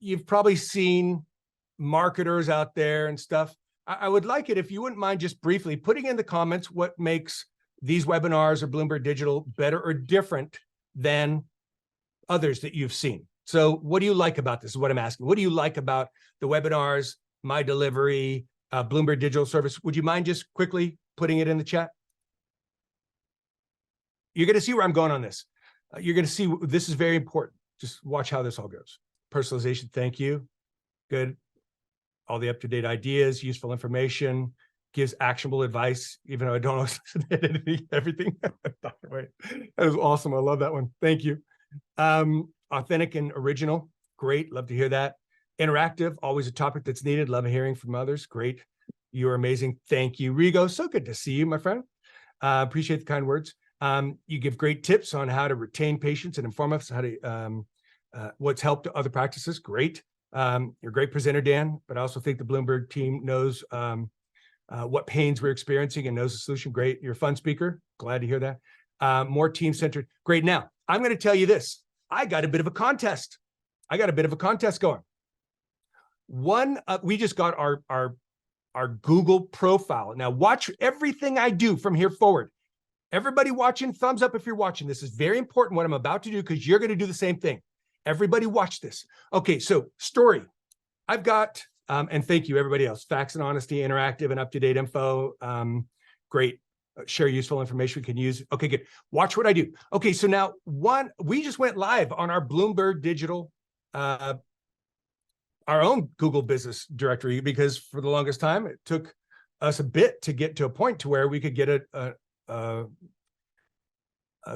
Speaker 1: you've probably seen marketers out there and stuff. I would like it if you wouldn't mind just briefly putting in the comments what makes these webinars or Blumberg Digital better or different than others that you've seen. So what do you like about this is what I'm asking. What do you like about the webinars, my delivery, Blumberg Digital service? Would you mind just quickly putting it in the chat? You're going to see where I'm going on this. You're going to see this is very important. Just watch how this all goes. Personalization. Thank you. Good. All the up-to-date ideas, useful information, gives actionable advice, even though I don't know everything. That was awesome. I love that one. Thank you. Authentic and original. Great. Love to hear that. Interactive. Always a topic that's needed. Love hearing from others. Great. You are amazing. Thank you, Rigo. So good to see you, my friend. Appreciate the kind words. You give great tips on how to retain patients and inform us how to what's helped to other practices. Great. You're a great presenter, Dan, but I also think the Blumberg team knows what pains we're experiencing and knows the solution. Great. You're a fun speaker. Glad to hear that. More team-centered. Great. Now, I'm going to tell you this. I got a bit of a contest. Going. We just got our Google profile. Now, watch everything I do from here forward. Everybody watching, thumbs up if you're watching. This is very important what I'm about to do because you're going to do the same thing. Everybody watch this. Okay, so story. I've got, and thank you everybody else, Facts and Honesty, interactive and up-to-date info. Great. Share useful information we can use. Okay, good. Watch what I do. Okay, so now we just went live on our Blumberg Digital, our own Google business directory, because for the longest time, it took us a bit to get to a point to where we could get a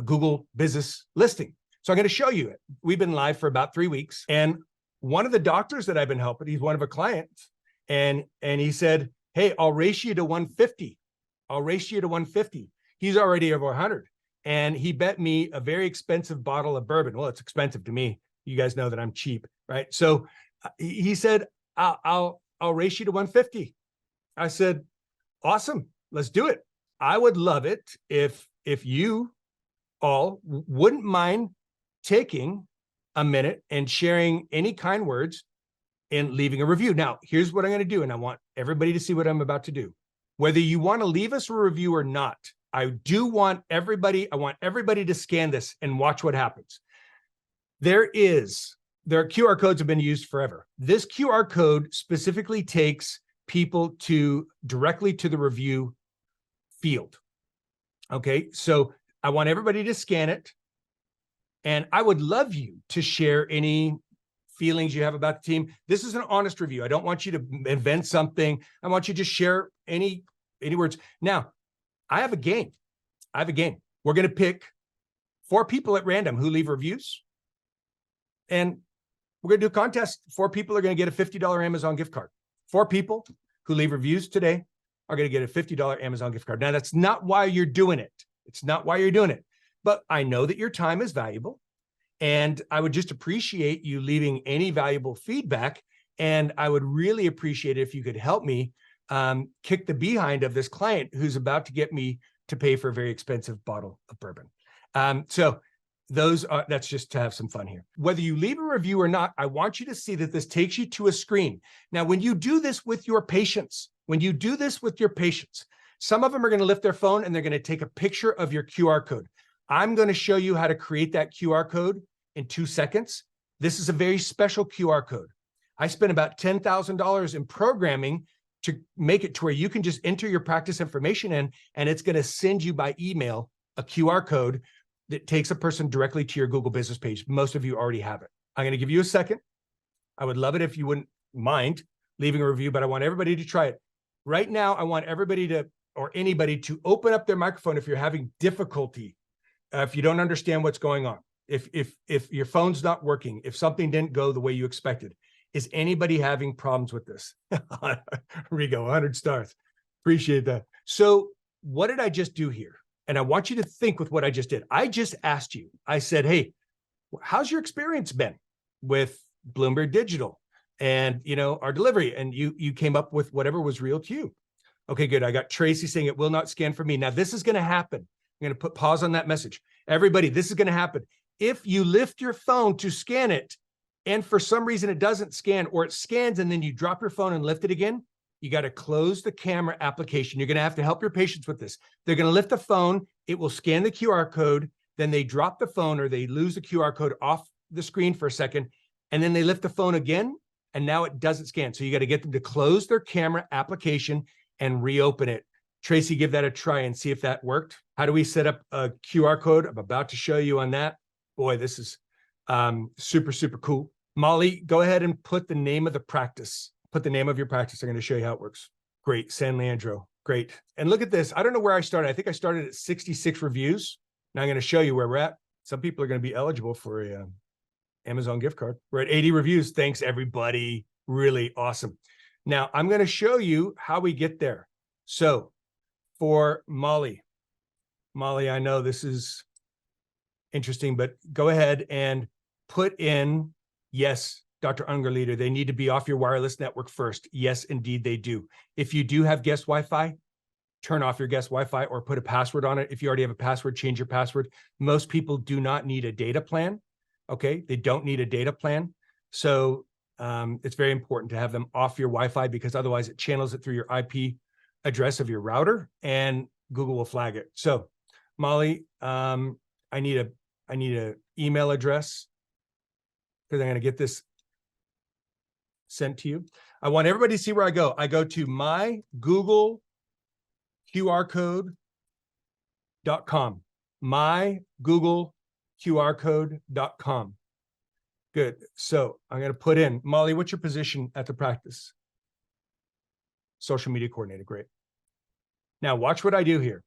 Speaker 1: Google business listing. So I'm going to show you it. We've been live for about 3 weeks. And one of the doctors that I've been helping, he's one of our clients. And he said, hey, I'll race you to 150. I'll race you to 150. He's already over 100. And he bet me a very expensive bottle of bourbon. Well, it's expensive to me. You guys know that I'm cheap, right? So he said, I'll race you to 150. I said, awesome, let's do it. I would love it if you all wouldn't mind taking a minute and sharing any kind words and leaving a review. Now, here's what I'm going to do, and I want everybody to see what I'm about to do. Whether you want to leave us a review or not, I want everybody to scan this and watch what happens. Their QR codes have been used forever. This QR code specifically takes people directly to the review field. Okay, so I want everybody to scan it. And I would love you to share any feelings you have about the team. This is an honest review. I don't want you to invent something. I want you to share any words. Now, I have a game. We're going to pick 4 people at random who leave reviews. And we're going to do a contest. 4 people are going to get a $50 Amazon gift card. 4 people who leave reviews today are going to get a $50 Amazon gift card. Now, that's not why you're doing it. It's not why you're doing it. But I know that your time is valuable, and I would just appreciate you leaving any valuable feedback. And I would really appreciate it if you could help me kick the behind of this client who's about to get me to pay for a very expensive bottle of bourbon. So that's just to have some fun here. Whether you leave a review or not, I want you to see that this takes you to a screen. Now, when you do this with your patients, some of them are going to lift their phone and they're going to take a picture of your QR code. I'm going to show you how to create that QR code in 2 seconds. This is a very special QR code. I spent about $10,000 in programming to make it to where you can just enter your practice information in, and it's going to send you by email a QR code that takes a person directly to your Google business page. Most of you already have it. I'm going to give you a second. I would love it if you wouldn't mind leaving a review, but I want everybody to try it. Right now, I want everybody anybody to open up their microphone if you're having difficulty. If you don't understand what's going on, if your phone's not working, if something didn't go the way you expected, is anybody having problems with this? Here we go, 100 stars. Appreciate that. So what did I just do here? And I want you to think with what I just did. I just asked you, I said, hey, how's your experience been with Blumberg Digital and our delivery? And you came up with whatever was real to you. Okay, good. I got Tracy saying it will not scan for me. Now this is going to happen. I'm going to put pause on that message. Everybody, this is going to happen. If you lift your phone to scan it, and for some reason it doesn't scan, or it scans and then you drop your phone and lift it again, you got to close the camera application. You're going to have to help your patients with this. They're going to lift the phone. It will scan the QR code. Then they drop the phone, or they lose the QR code off the screen for a second. And then they lift the phone again, and now it doesn't scan. So you got to get them to close their camera application and reopen it. Tracy, give that a try and see if that worked. How do we set up a QR code? I'm about to show you on that. Boy, this is super, super cool. Molly, go ahead and put the name of the practice. Put the name of your practice. I'm going to show you how it works. Great. San Leandro. Great. And look at this. I don't know where I started. I think I started at 66 reviews. Now I'm going to show you where we're at. Some people are going to be eligible for a Amazon gift card. We're at 80 reviews. Thanks, everybody. Really awesome. Now I'm going to show you how we get there. So for Molly, I know this is interesting, but go ahead and put in, yes, Dr. Ungerleader, they need to be off your wireless network first. Yes, indeed they do. If you do have guest Wi-Fi, turn off your guest Wi-Fi or put a password on it. If you already have a password, change your password. Most people do not need a data plan. Okay, they don't need a data plan. So it's very important to have them off your Wi-Fi, because otherwise it channels it through your IP address of your router and Google will flag it. So Molly, I need a email address because I'm going to get this sent to you. I want everybody to see where I go. I go to my Google QR code.com. My Google QR code.com. Good. So I'm going to put in, Molly, what's your position at the practice? Social media coordinator. Great. Now watch what I do here.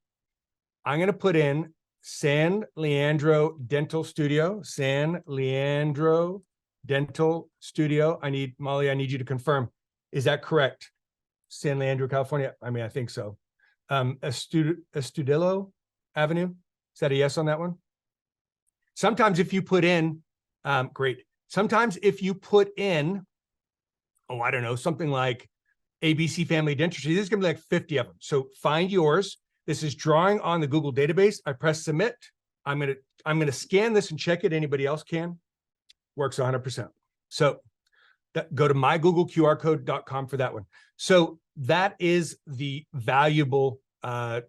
Speaker 1: I'm going to put in San Leandro Dental Studio. San Leandro Dental Studio. Molly, I need you to confirm. Is that correct? San Leandro, California? I mean, I think so. Estudillo Avenue. Is that a yes on that one? Sometimes if you put in, great. Sometimes if you put in, oh, I don't know, something like ABC Family Dentistry, there's going to be like 50 of them. So find yours. This is drawing on the Google database. I press submit. I'm going to scan this and check it. Anybody else can. Works 100%. So go to mygoogleqrcode.com for that one. So that is the valuable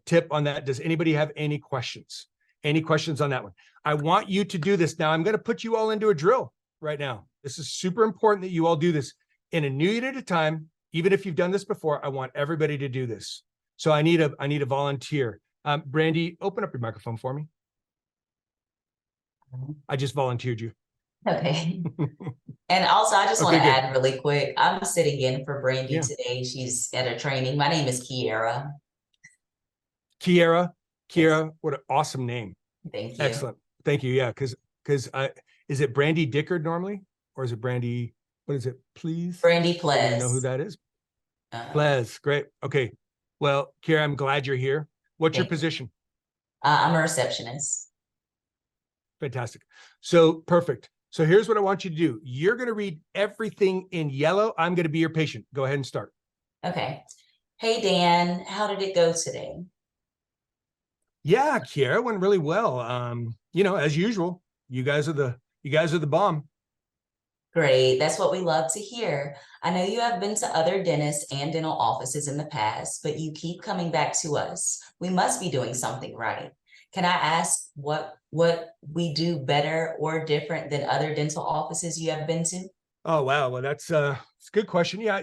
Speaker 1: tip on that. Does anybody have any questions? Any questions on that one? I want you to do this. Now, I'm going to put you all into a drill right now. This is super important that you all do this in a new unit at a time. Even if you've done this before, I want everybody to do this. So I need a volunteer. Brandy, open up your microphone for me. I just volunteered you.
Speaker 5: Okay. And also, I just want to add really quick, I'm sitting in for Brandy today. She's at a training. My name is Kiera.
Speaker 1: Kiera, what an awesome name.
Speaker 5: Thank you.
Speaker 1: Excellent. Thank you. Yeah, because is it Brandy Dickard normally? Or is it Brandy, what is it, please?
Speaker 5: Brandy Plez.
Speaker 1: You know who that is? Plez, great. Okay. Well, Kiera, I'm glad you're here. What's your position?
Speaker 5: I'm a receptionist.
Speaker 1: Fantastic. So perfect. So here's what I want you to do. You're going to read everything in yellow. I'm going to be your patient. Go ahead and start.
Speaker 5: Okay. Hey, Dan, how did it go today?
Speaker 1: Yeah, Kiera, went really well. As usual, you guys are the bomb.
Speaker 5: Great. That's what we love to hear. I know you have been to other dentists and dental offices in the past, but you keep coming back to us. We must be doing something right. Can I ask what we do better or different than other dental offices you have been to?
Speaker 1: Oh, wow. Well, it's a good question. Yeah.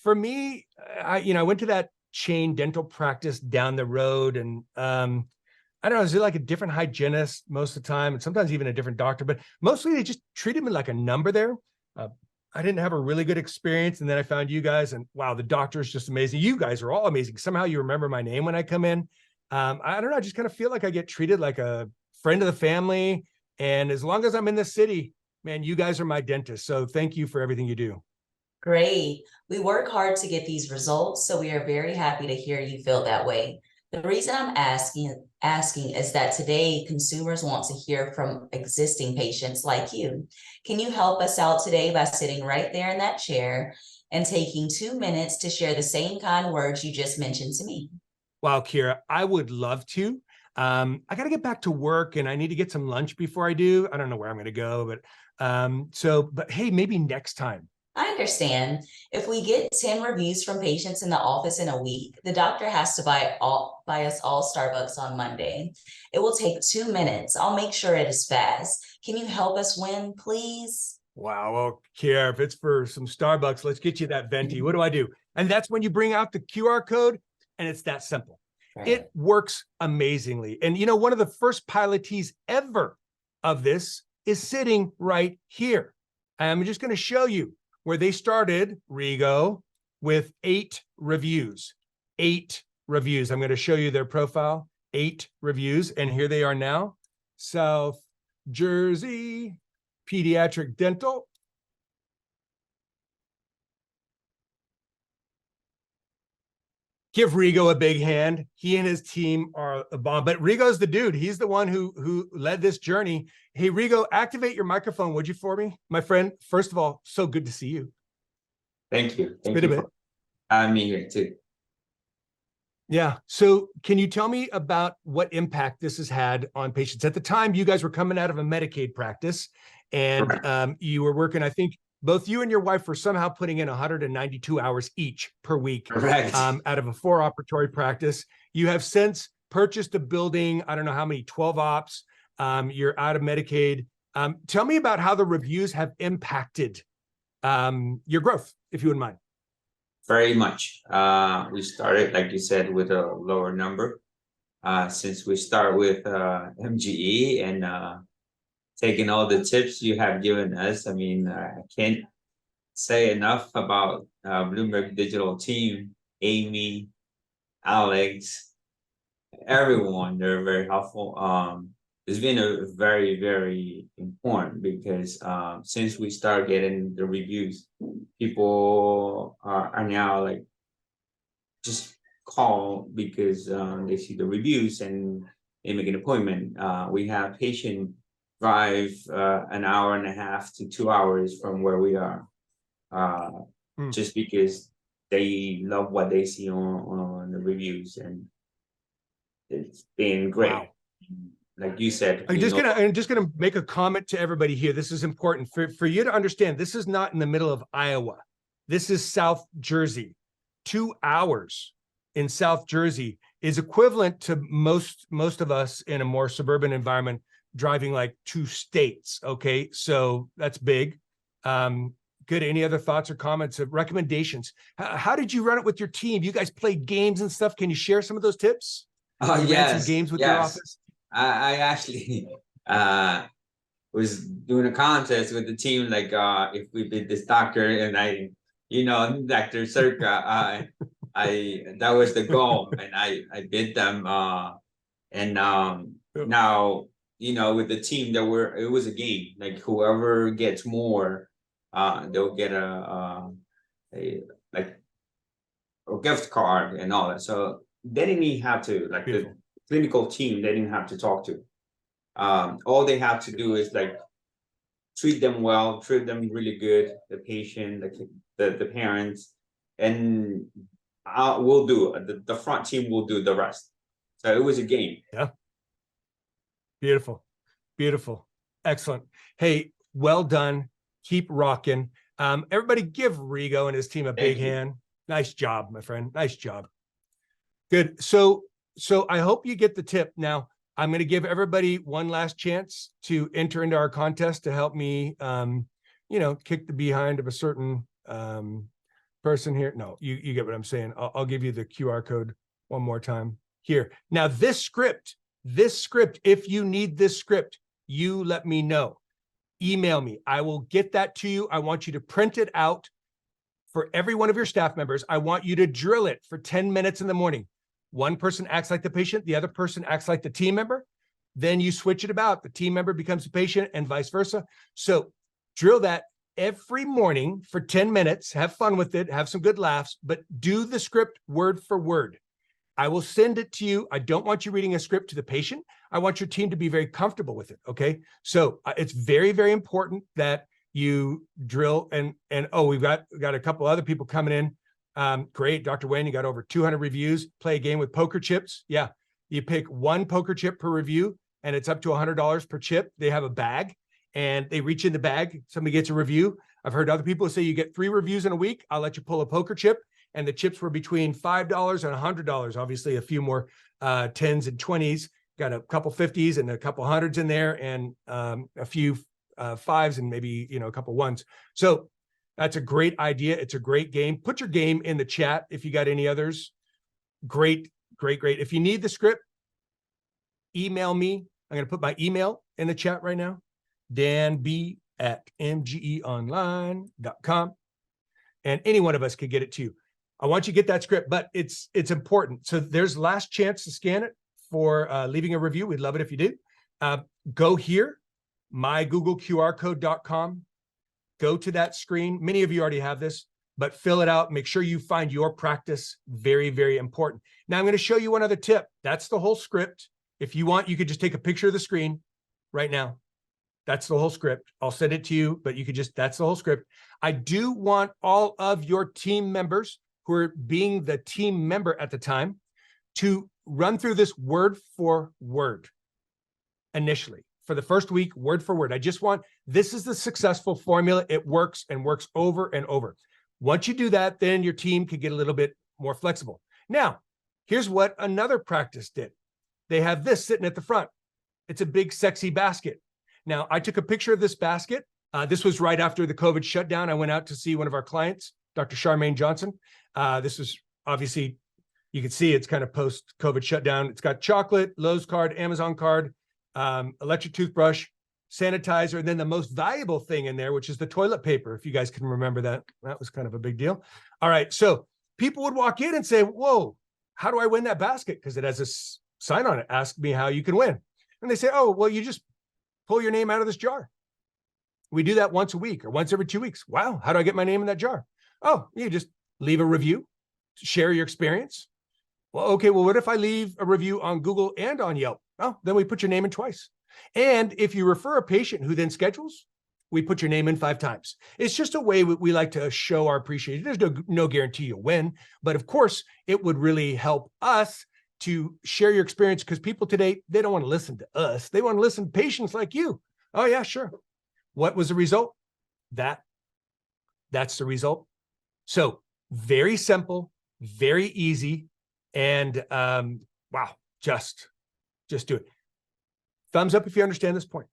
Speaker 1: For me, I went to that chain dental practice down the road, and I don't know, is it like a different hygienist most of the time, and sometimes even a different doctor, but mostly they just treated me like a number there. I didn't have a really good experience. And then I found you guys, and wow, the doctor is just amazing. You guys are all amazing. Somehow you remember my name when I come in. I don't know. I just kind of feel like I get treated like a friend of the family. And as long as I'm in the city, man, you guys are my dentist. So thank you for everything you do.
Speaker 5: Great. We work hard to get these results, so we are very happy to hear you feel that way. The reason I'm asking is that today consumers want to hear from existing patients like you. Can you help us out today by sitting right there in that chair and taking 2 minutes to share the same kind words you just mentioned to me?
Speaker 1: Wow, Kiera, I would love to. I got to get back to work and I need to get some lunch before I do. I don't know where I'm going to go, but hey, maybe next time.
Speaker 5: I understand. If we get 10 reviews from patients in the office in a week, the doctor has to buy us all Starbucks on Monday. It will take 2 minutes. I'll make sure it is fast. Can you help us win, please?
Speaker 1: Wow. Well, Kiera, if it's for some Starbucks, let's get you that venti. What do I do? And that's when you bring out the QR code, and it's that simple. Right. It works amazingly. And one of the first pilotees ever of this is sitting right here. I'm just going to show you where they started, Rigo, with 8 reviews. 8 reviews. I'm going to show you their profile. 8 reviews. And here they are now. South Jersey Pediatric Dental. Give Rigo a big hand. He and his team are a bomb. But Rigo's the dude. He's the one who led this journey. Hey, Rigo, activate your microphone, would you, for me? My friend, first of all, so good to see you.
Speaker 6: Thank you. Thank you for having me here too.
Speaker 1: Yeah. So can you tell me about what impact this has had on patients? At the time, you guys were coming out of a Medicaid practice, and you were working, I think, both you and your wife were somehow putting in 192 hours each per week out of a 4 operatory practice. You have since purchased a building, I don't know how many, 12 ops, you're out of Medicaid. Tell me about how the reviews have impacted your growth, if you wouldn't mind.
Speaker 6: Very much. We started, like you said, with a lower number. Since we start with MGE and taking all the tips you have given us, I mean, I can't say enough about Blumberg Digital team, Amy, Alex, everyone. They're very helpful. It's been a very, very important because since we start getting the reviews, people are now like just call because they see the reviews and they make an appointment. We have patient drive an hour and a half to 2 hours from where we are, just because they love what they see on the reviews, and it's been great. Wow. Like you said,
Speaker 1: I'm just gonna make a comment to everybody here. This is important for you to understand. This is not in the middle of Iowa. This is South Jersey. 2 hours in South Jersey is equivalent to most of us in a more suburban environment driving like 2 states. Okay, so that's big. Good. Any other thoughts or comments of recommendations? How did you run it with your team? You guys played games and stuff. Can you share some of those tips? You ran some games with your office.
Speaker 6: I actually was doing a contest with the team, like if we beat this doctor, and Dr. Circa, that was the goal, and I beat them. Now, with the team it was a game. Like whoever gets more, they'll get a gift card and all that. So they didn't even have to, like, the clinical team, they didn't have to talk to. All they have to do is like treat them well, treat them really good, the patient, the parents, and we'll do the front team will do the rest. So it was a game.
Speaker 1: Yeah. Beautiful. Beautiful. Excellent. Hey, well done. Keep rocking. Everybody give Rigo and his team a big hand. Nice job, my friend. Nice job. Good. So I hope you get the tip. Now, I'm going to give everybody one last chance to enter into our contest to help me, kick the behind of a certain person here. No, you get what I'm saying. I'll give you the QR code one more time here. Now, this script, if you need this script, you let me know. Email me. I will get that to you. I want you to print it out for every one of your staff members. I want you to drill it for 10 minutes in the morning. One person acts like the patient, the other person acts like the team member. Then you switch it about. The team member becomes the patient and vice versa. So drill that every morning for 10 minutes. Have fun with it. Have some good laughs, but do the script word for word. I will send it to you. I don't want you reading a script to the patient. I want your team to be very comfortable with it. Okay. So it's very, very important that you drill and we've got a couple other people coming in. Great. Dr. Wayne, you got over 200 reviews. Play a game with poker chips. Yeah. You pick one poker chip per review and it's up to $100 per chip. They have a bag and they reach in the bag. Somebody gets a review. I've heard other people say you get 3 reviews in a week. I'll let you pull a poker chip. And the chips were between $5 and $100. Obviously, a few more 10s and 20s. Got a couple 50s and a couple 100s in there, and a few 5s and maybe a couple 1s. So that's a great idea. It's a great game. Put your game in the chat if you got any others. Great, great, great. If you need the script, email me. I'm going to put my email in the chat right now. danb@mgeonline.com. And any one of us could get it to you. I want you to get that script, but it's important. So there's last chance to scan it for leaving a review. We'd love it if you do. Go here, mygoogleqrcode.com. Go to that screen. Many of you already have this, but fill it out. Make sure you find your practice. Very, very important. Now I'm going to show you one other tip. That's the whole script. If you want, you could just take a picture of the screen right now. That's the whole script. I'll send it to you, but you could that's the whole script. I do want all of your team members who are being the team member at the time to run through this word for word initially. For the first week, word for word. This is the successful formula. It works and works over and over. Once you do that, then your team can get a little bit more flexible. Now, here's what another practice did. they have this sitting at the front. It's a big, sexy basket. Now, I took a picture of this basket. This was right after the COVID shutdown. I went out to see one of our clients, Dr. Charmaine Johnson. This was obviously, you can see it's kind of post-COVID shutdown. It's got chocolate, Lowe's card, Amazon card, electric toothbrush, sanitizer, and then the most valuable thing in there, which is the toilet paper, if you guys can remember that. That was kind of a big deal. All right, so people would walk in and say, whoa, how do I win that basket? Because it has a sign on it, ask me how you can win. And they say, oh, well, you just pull your name out of this jar. We do that once a week or once every 2 weeks. Wow, how do I get my name in that jar? Oh, you just leave a review, share your experience. Well, okay, well, what if I leave a review on Google and on Yelp? Oh, then we put your name in twice. And if you refer a patient who then schedules, we put your name in 5 times. It's just a way we like to show our appreciation. There's no guarantee you'll win, but of course, it would really help us to share your experience, because people today, they don't want to listen to us. They want to listen to patients like you. Oh yeah, sure. What was the result? That's the result. So very simple, very easy. And wow, just do it. Thumbs up if you understand this point.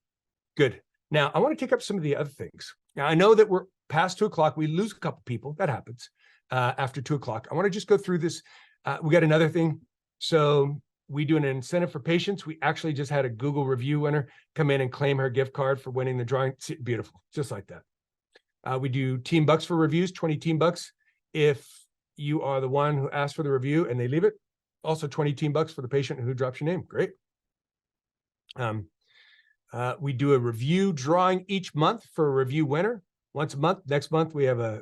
Speaker 1: Good. Now, I want to take up some of the other things. Now, I know that we're past 2 o'clock. We lose a couple people. That happens after 2 o'clock. I want to just go through this. We got another thing. So we do an incentive for patients. We actually just had a Google review winner come in and claim her gift card for winning the drawing. Beautiful, just like that. We do team bucks for reviews, 20 team bucks if you are the one who asked for the review and they leave it. Also 20 team bucks for the patient who drops your name. Great. We do a review drawing each month for a review winner. Once a month. Next month, we have a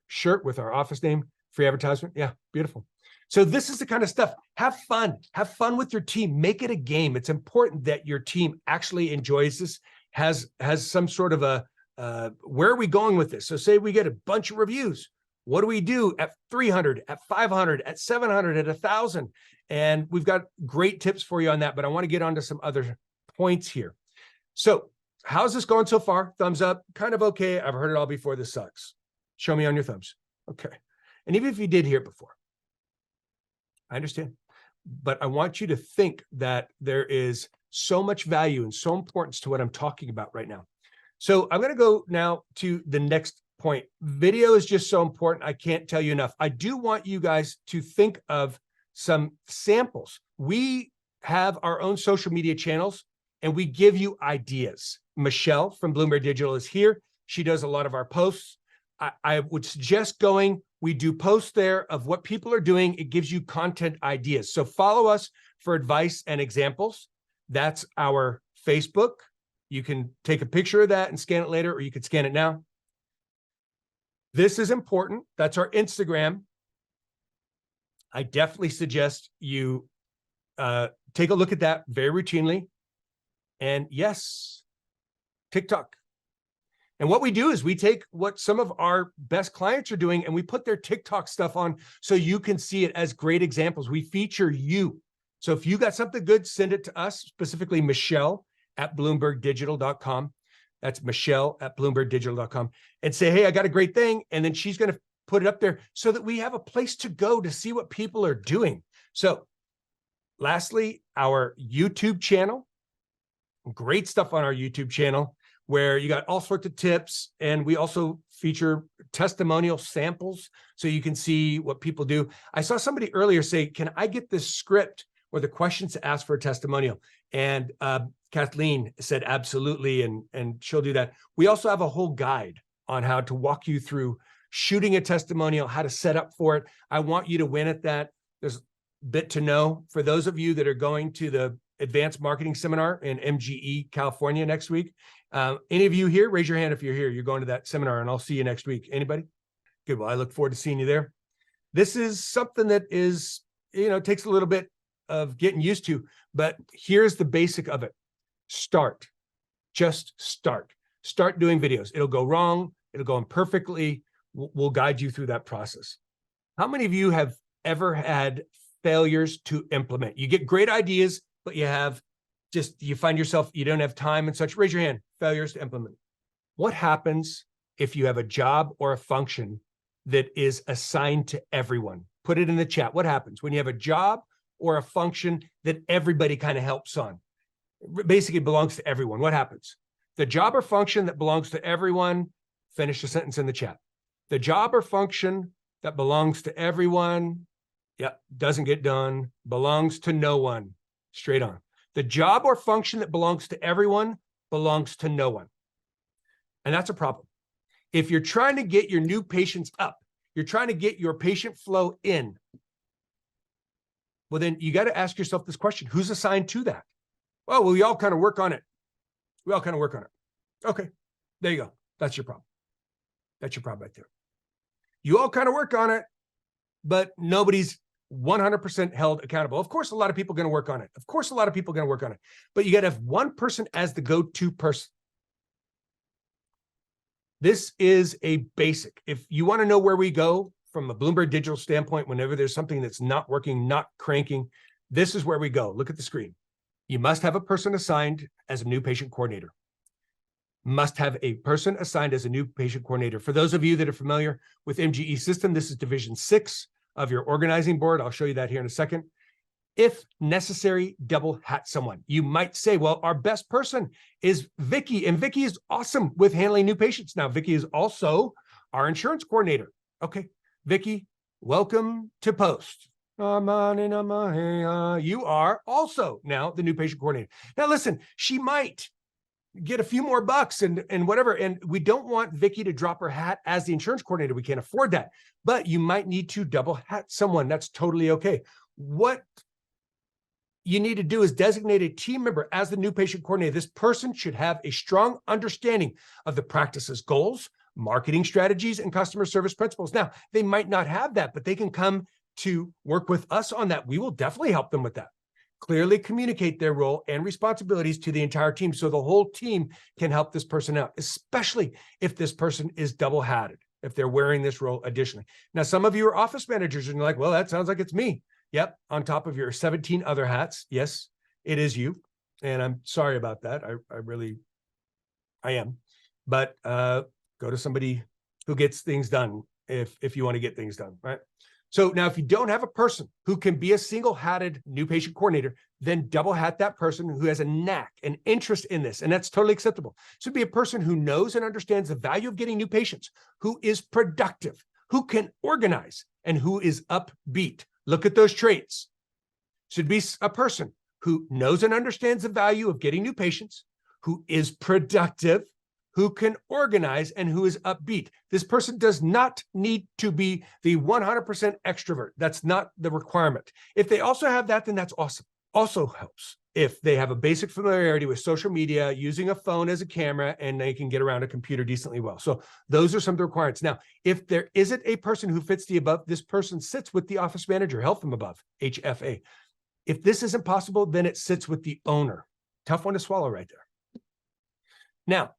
Speaker 1: shirt with our office name, free advertisement. Yeah, beautiful. So this is the kind of stuff. Have fun with your team. Make it a game. It's important that your team actually enjoys this, has some sort of a, where are we going with this? So say we get a bunch of reviews. What do we do at 300, at 500, at 700, at 1,000? And we've got great tips for you on that, but I want to get onto some other points here. So how's this going so far? Thumbs up, kind of okay. I've heard it all before. This sucks. Show me on your thumbs. Okay. And even if you did hear it before, I understand, but I want you to think that there is so much value and so importance to what I'm talking about right now. So I'm going to go now to the next point. Video is just so important. I can't tell you enough. I do want you guys to think of some samples. We have our own social media channels and we give you ideas. Michelle from Blumberg Digital is here. She does a lot of our posts. I would suggest going. We do posts there of what people are doing. It gives you content ideas. So follow us for advice and examples. That's our Facebook. You can take a picture of that and scan it later, or you could scan it now. This is important. That's our Instagram. I definitely suggest you take a look at that very routinely. And yes, TikTok. And what we do is we take what some of our best clients are doing and we put their TikTok stuff on so you can see it as great examples. We feature you. So if you got something good, send it to us, specifically Michelle at blumbergdigital.com. That's Michelle at blumbergdigital.com, and say, hey, I got a great thing. And then she's going to put it up there so that we have a place to go to see what people are doing. So lastly, our YouTube channel, great stuff on our YouTube channel, where you got all sorts of tips. And we also feature testimonial samples so you can see what people do. I saw somebody earlier say, can I get this script or the questions to ask for a testimonial? And Kathleen said, absolutely. And she'll do that. We also have a whole guide on how to walk you through shooting a testimonial, how to set up for it. I want you to win at that. There's a bit to know for those of you that are going to the Advanced Marketing Seminar in MGE, California next week. Any of you here, raise your hand if you're here. You're going to that seminar and I'll see you next week. Anybody? Good. Well, I look forward to seeing you there. This is something that is, takes a little bit of getting used to, but here's the basic of it. Start. Just start. Start doing videos. It'll go wrong. It'll go imperfectly. We'll guide you through that process. How many of you have ever had failures to implement? You get great ideas, but you find yourself, you don't have time and such. Raise your hand. Failures to implement. What happens if you have a job or a function that is assigned to everyone? Put it in the chat. What happens when you have a job or a function that everybody kind of helps on. Basically belongs to everyone. What happens? The job or function that belongs to everyone, finish the sentence in the chat. The job or function that belongs to everyone, doesn't get done, belongs to no one, straight on. The job or function that belongs to everyone belongs to no one. And that's a problem. If you're trying to get your new patients up, you're trying to get your patient flow in, well, then you got to ask yourself this question: who's assigned to that? Oh, well, we all kind of work on it. We all kind of work on it. Okay, there you go. That's your problem. That's your problem right there. You all kind of work on it, but nobody's 100% held accountable. Of course, a lot of people are going to work on it. Of course, a lot of people are going to work on it. But you got to have one person as the go-to person. This is a basic. If you want to know where we go from a Blumberg Digital standpoint, whenever there's something that's not working, not cranking, this is where we go. Look at the screen. You must have a person assigned as a new patient coordinator. Must have a person assigned as a new patient coordinator. For those of you that are familiar with MGE system, this is division 6 of your organizing board. I'll show you that here in a second. If necessary, double hat someone. You might say, well, our best person is Vicky, and Vicky is awesome with handling new patients. Now, Vicky is also our insurance coordinator. Okay, Vicky, welcome to Post. You are also now the new patient coordinator. Now, listen, she might get a few more bucks and whatever, and we don't want Vicky to drop her hat as the insurance coordinator. We can't afford that, but you might need to double hat someone. That's totally okay. What you need to do is designate a team member as the new patient coordinator. This person should have a strong understanding of the practice's goals, marketing strategies, and customer service principles. Now, they might not have that, but they can come to work with us on that. We will definitely help them with that. Clearly communicate their role and responsibilities to the entire team so the whole team can help this person out, especially if this person is double-hatted, if they're wearing this role additionally. Now, some of you are office managers and you're like, well, that sounds like it's me. Yep, on top of your 17 other hats. Yes, it is you. And I'm sorry about that. I am. But go to somebody who gets things done if you want to get things done, right? So now if you don't have a person who can be a single-hatted new patient coordinator, then double hat that person who has a knack, an interest in this, and that's totally acceptable. So be a person who knows and understands the value of getting new patients, who is productive, who can organize, and who is upbeat. Look at those traits. Should be a person who knows and understands the value of getting new patients, who is productive, who can organize, and who is upbeat. This person does not need to be the 100% extrovert. That's not the requirement. If they also have that, then that's awesome. Also helps if they have a basic familiarity with social media, using a phone as a camera, and they can get around a computer decently well. So those are some of the requirements. Now, if there isn't a person who fits the above, this person sits with the office manager, help them above, HFA. If this isn't possible, then it sits with the owner. Tough one to swallow right there. Now,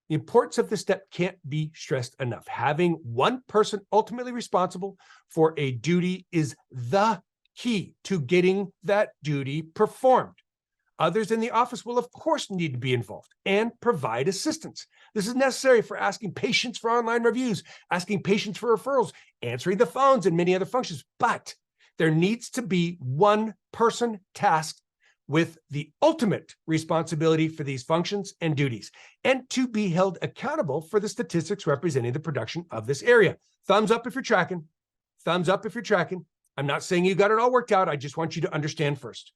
Speaker 1: the importance of this step can't be stressed enough. Having one person ultimately responsible for a duty is the key to getting that duty performed. Others in the office will, of course, need to be involved and provide assistance. This is necessary for asking patients for online reviews, asking patients for referrals, answering the phones, and many other functions. But there needs to be one person tasked with the ultimate responsibility for these functions and duties, and to be held accountable for the statistics representing the production of this area. Thumbs up if you're tracking. Thumbs up if you're tracking. I'm not saying you got it all worked out. I just want you to understand first.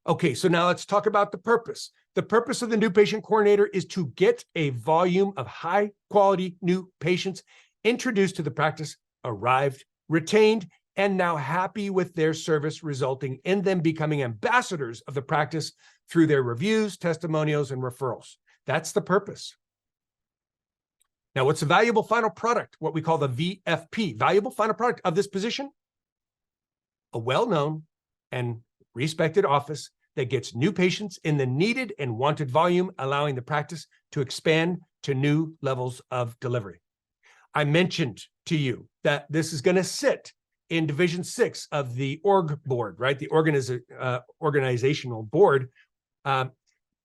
Speaker 1: Okay, so now let's talk about the purpose. The purpose of the new patient coordinator is to get a volume of high quality new patients introduced to the practice, arrived, retained, and now happy with their service, resulting in them becoming ambassadors of the practice through their reviews, testimonials, and referrals. That's the purpose. Now, what's the valuable final product, what we call the VFP, valuable final product of this position? A well-known and respected office that gets new patients in the needed and wanted volume, allowing the practice to expand to new levels of delivery. I mentioned to you that this is going to sit in Division 6 of the org board, right? The organizational board.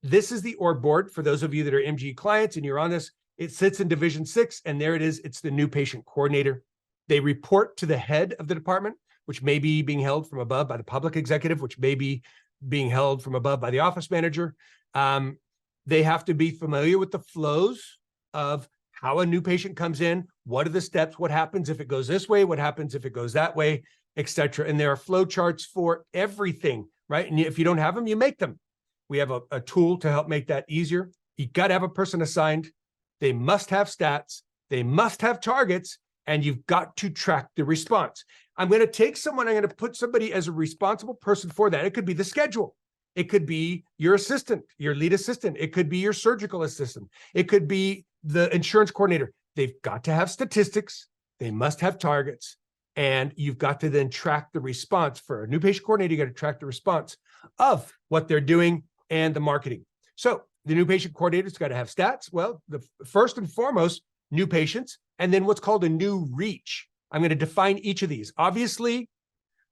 Speaker 1: This is the org board. For those of you that are MGE clients and you're on this, it sits in Division 6, and there it is. It's the new patient coordinator. They report to the head of the department, which may be being held from above by the public executive, which may be being held from above by the office manager. They have to be familiar with the flows of how a new patient comes in, what are the steps, what happens if it goes this way, what happens if it goes that way, etc. And there are flow charts for everything, right? And if you don't have them, you make them. We have a tool to help make that easier. You got to have a person assigned. They must have stats. They must have targets, and you've got to track the response. I'm going to take someone, I'm going to put somebody as a responsible person for that. It could be the schedule. It could be your assistant, your lead assistant. It could be your surgical assistant. It could be the insurance coordinator. They've got to have statistics. They must have targets. And you've got to then track the response. For a new patient coordinator, you got to track the response of what they're doing and the marketing. So the new patient coordinator's got to have stats. Well, the first and foremost, new patients, and then what's called a new reach. I'm going to define each of these. Obviously,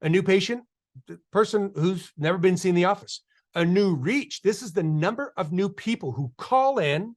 Speaker 1: a new patient, the person who's never been seen in the office. A new reach, this is the number of new people who call in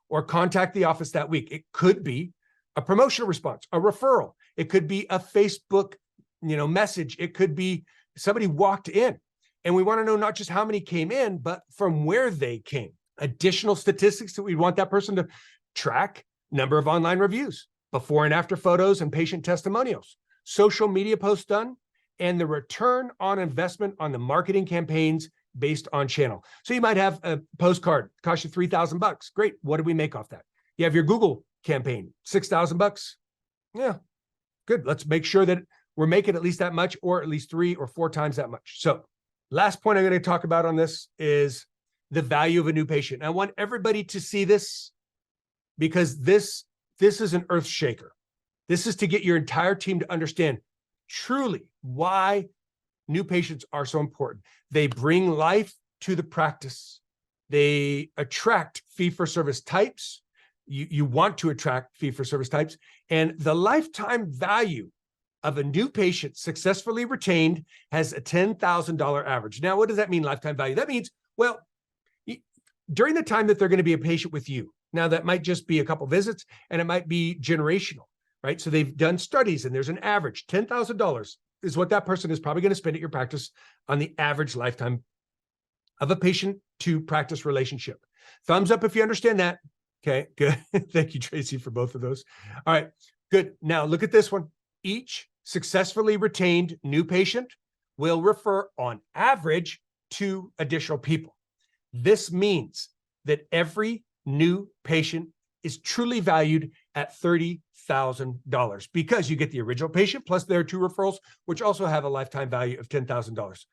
Speaker 1: or contact the office that week. It could be a promotional response, a referral. It could be a Facebook, message. It could be somebody walked in. And we want to know not just how many came in, but from where they came. Additional statistics that we want that person to track: number of online reviews, before and after photos and patient testimonials, social media posts done, and the return on investment on the marketing campaigns based on channel. So you might have a postcard, cost you $3,000. Great. What do we make off that? You have your Google campaign, $6,000. Yeah, good. Let's make sure that we're making at least that much, or at least 3 or 4 times that much. So last point I'm going to talk about on this is the value of a new patient. I want everybody to see this, because this is an earth shaker. This is to get your entire team to understand truly why new patients are so important. They bring life to the practice. They attract fee-for-service types. You want to attract fee-for-service types. And the lifetime value of a new patient successfully retained has a $10,000 average. Now, what does that mean, lifetime value? That means, well, during the time that they're going to be a patient with you, now that might just be a couple visits, and it might be generational, right? So they've done studies, and there's an average. $10,000 is what that person is probably going to spend at your practice on the average lifetime of a patient to practice relationship. Thumbs up if you understand that. Okay, good. Thank you, Tracy, for both of those. All right, good. Now look at this one. Each successfully retained new patient will refer on average 2 additional people. This means that every new patient is truly valued at $30,000, because you get the original patient plus their 2 referrals, which also have a lifetime value of $10,000.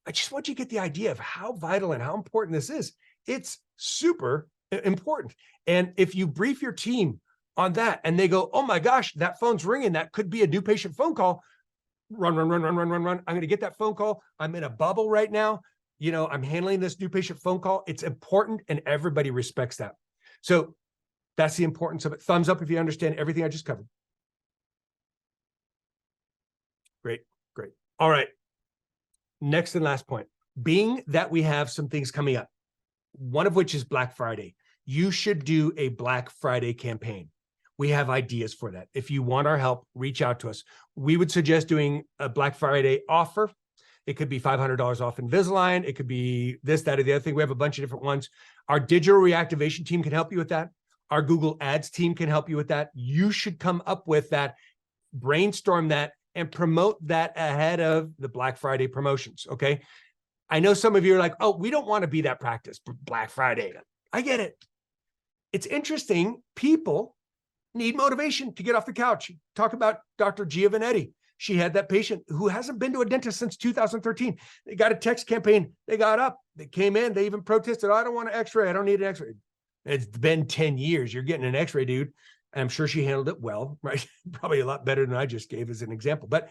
Speaker 1: I just want you to get the idea of how vital and how important this is. It's super important. And if you brief your team on that and they go, oh my gosh, that phone's ringing, that could be a new patient phone call. Run. I'm going to get that phone call. I'm in a bubble right now. I'm handling this new patient phone call. It's important, and everybody respects that. So that's the importance of it. Thumbs up if you understand everything I just covered. Great. All right. Next and last point, being that we have some things coming up, one of which is Black Friday. You should do a Black Friday campaign. We have ideas for that. If you want our help, reach out to us. We would suggest doing a Black Friday offer. It could be $500 off Invisalign. It could be this, that, or the other thing. We have a bunch of different ones. Our digital reactivation team can help you with that. Our Google Ads team can help you with that. You should come up with that, brainstorm that, and promote that ahead of the Black Friday promotions, okay? I know some of you are like, oh, we don't want to be that practice for Black Friday. I get it. It's interesting. People need motivation to get off the couch. Talk about Dr. Giovanetti. She had that patient who hasn't been to a dentist since 2013. They got a text campaign. They got up. They came in. They even protested, oh, I don't want an x-ray. I don't need an x-ray. It's been 10 years. You're getting an x-ray, dude. And I'm sure she handled it well, right? Probably a lot better than I just gave as an example. But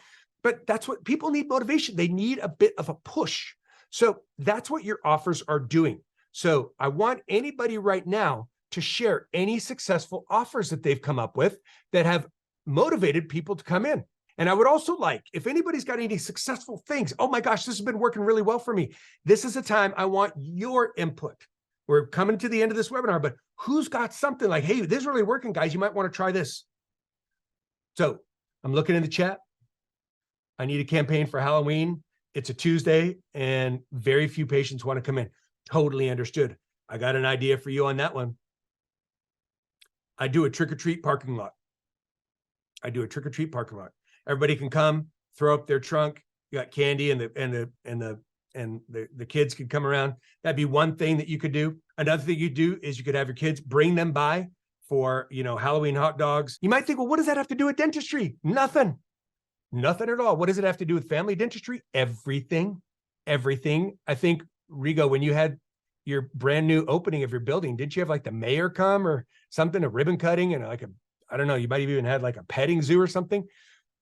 Speaker 1: that's what people need, motivation. They need a bit of a push. So that's what your offers are doing. So I want anybody right now to share any successful offers that they've come up with that have motivated people to come in. And I would also like, if anybody's got any successful things, oh my gosh, this has been working really well for me. This is a time I want your input. We're coming to the end of this webinar, but who's got something like, hey, this is really working, guys. You might want to try this. So I'm looking in the chat. I need a campaign for Halloween. It's a Tuesday and very few patients want to come in. Totally understood. I got an idea for you on that one. I do a trick-or-treat parking lot. Everybody can come, throw up their trunk. You got candy and the kids can come around. That'd be one thing that you could do. Another thing you do is you could have your kids bring them by for, Halloween hot dogs. You might think, well, what does that have to do with dentistry? Nothing at all. What does it have to do with family dentistry? Everything. I think, Rigo, when you had your brand new opening of your building, didn't you have like the mayor come or something, a ribbon cutting and I don't know, you might have even had like a petting zoo or something.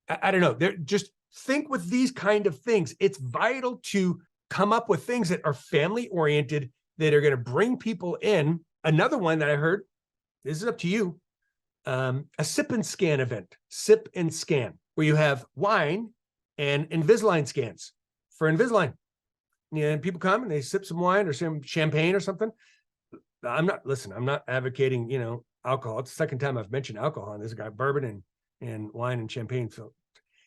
Speaker 1: I don't know. Just think with these kind of things. It's vital to come up with things that are family oriented, that are going to bring people in. Another one that I heard, this is up to you, a sip and scan event, where you have wine and Invisalign scans for Invisalign. And people come and they sip some wine or some champagne or something. I'm not advocating, alcohol. It's the second time I've mentioned alcohol, and this guy bourbon and wine and champagne. So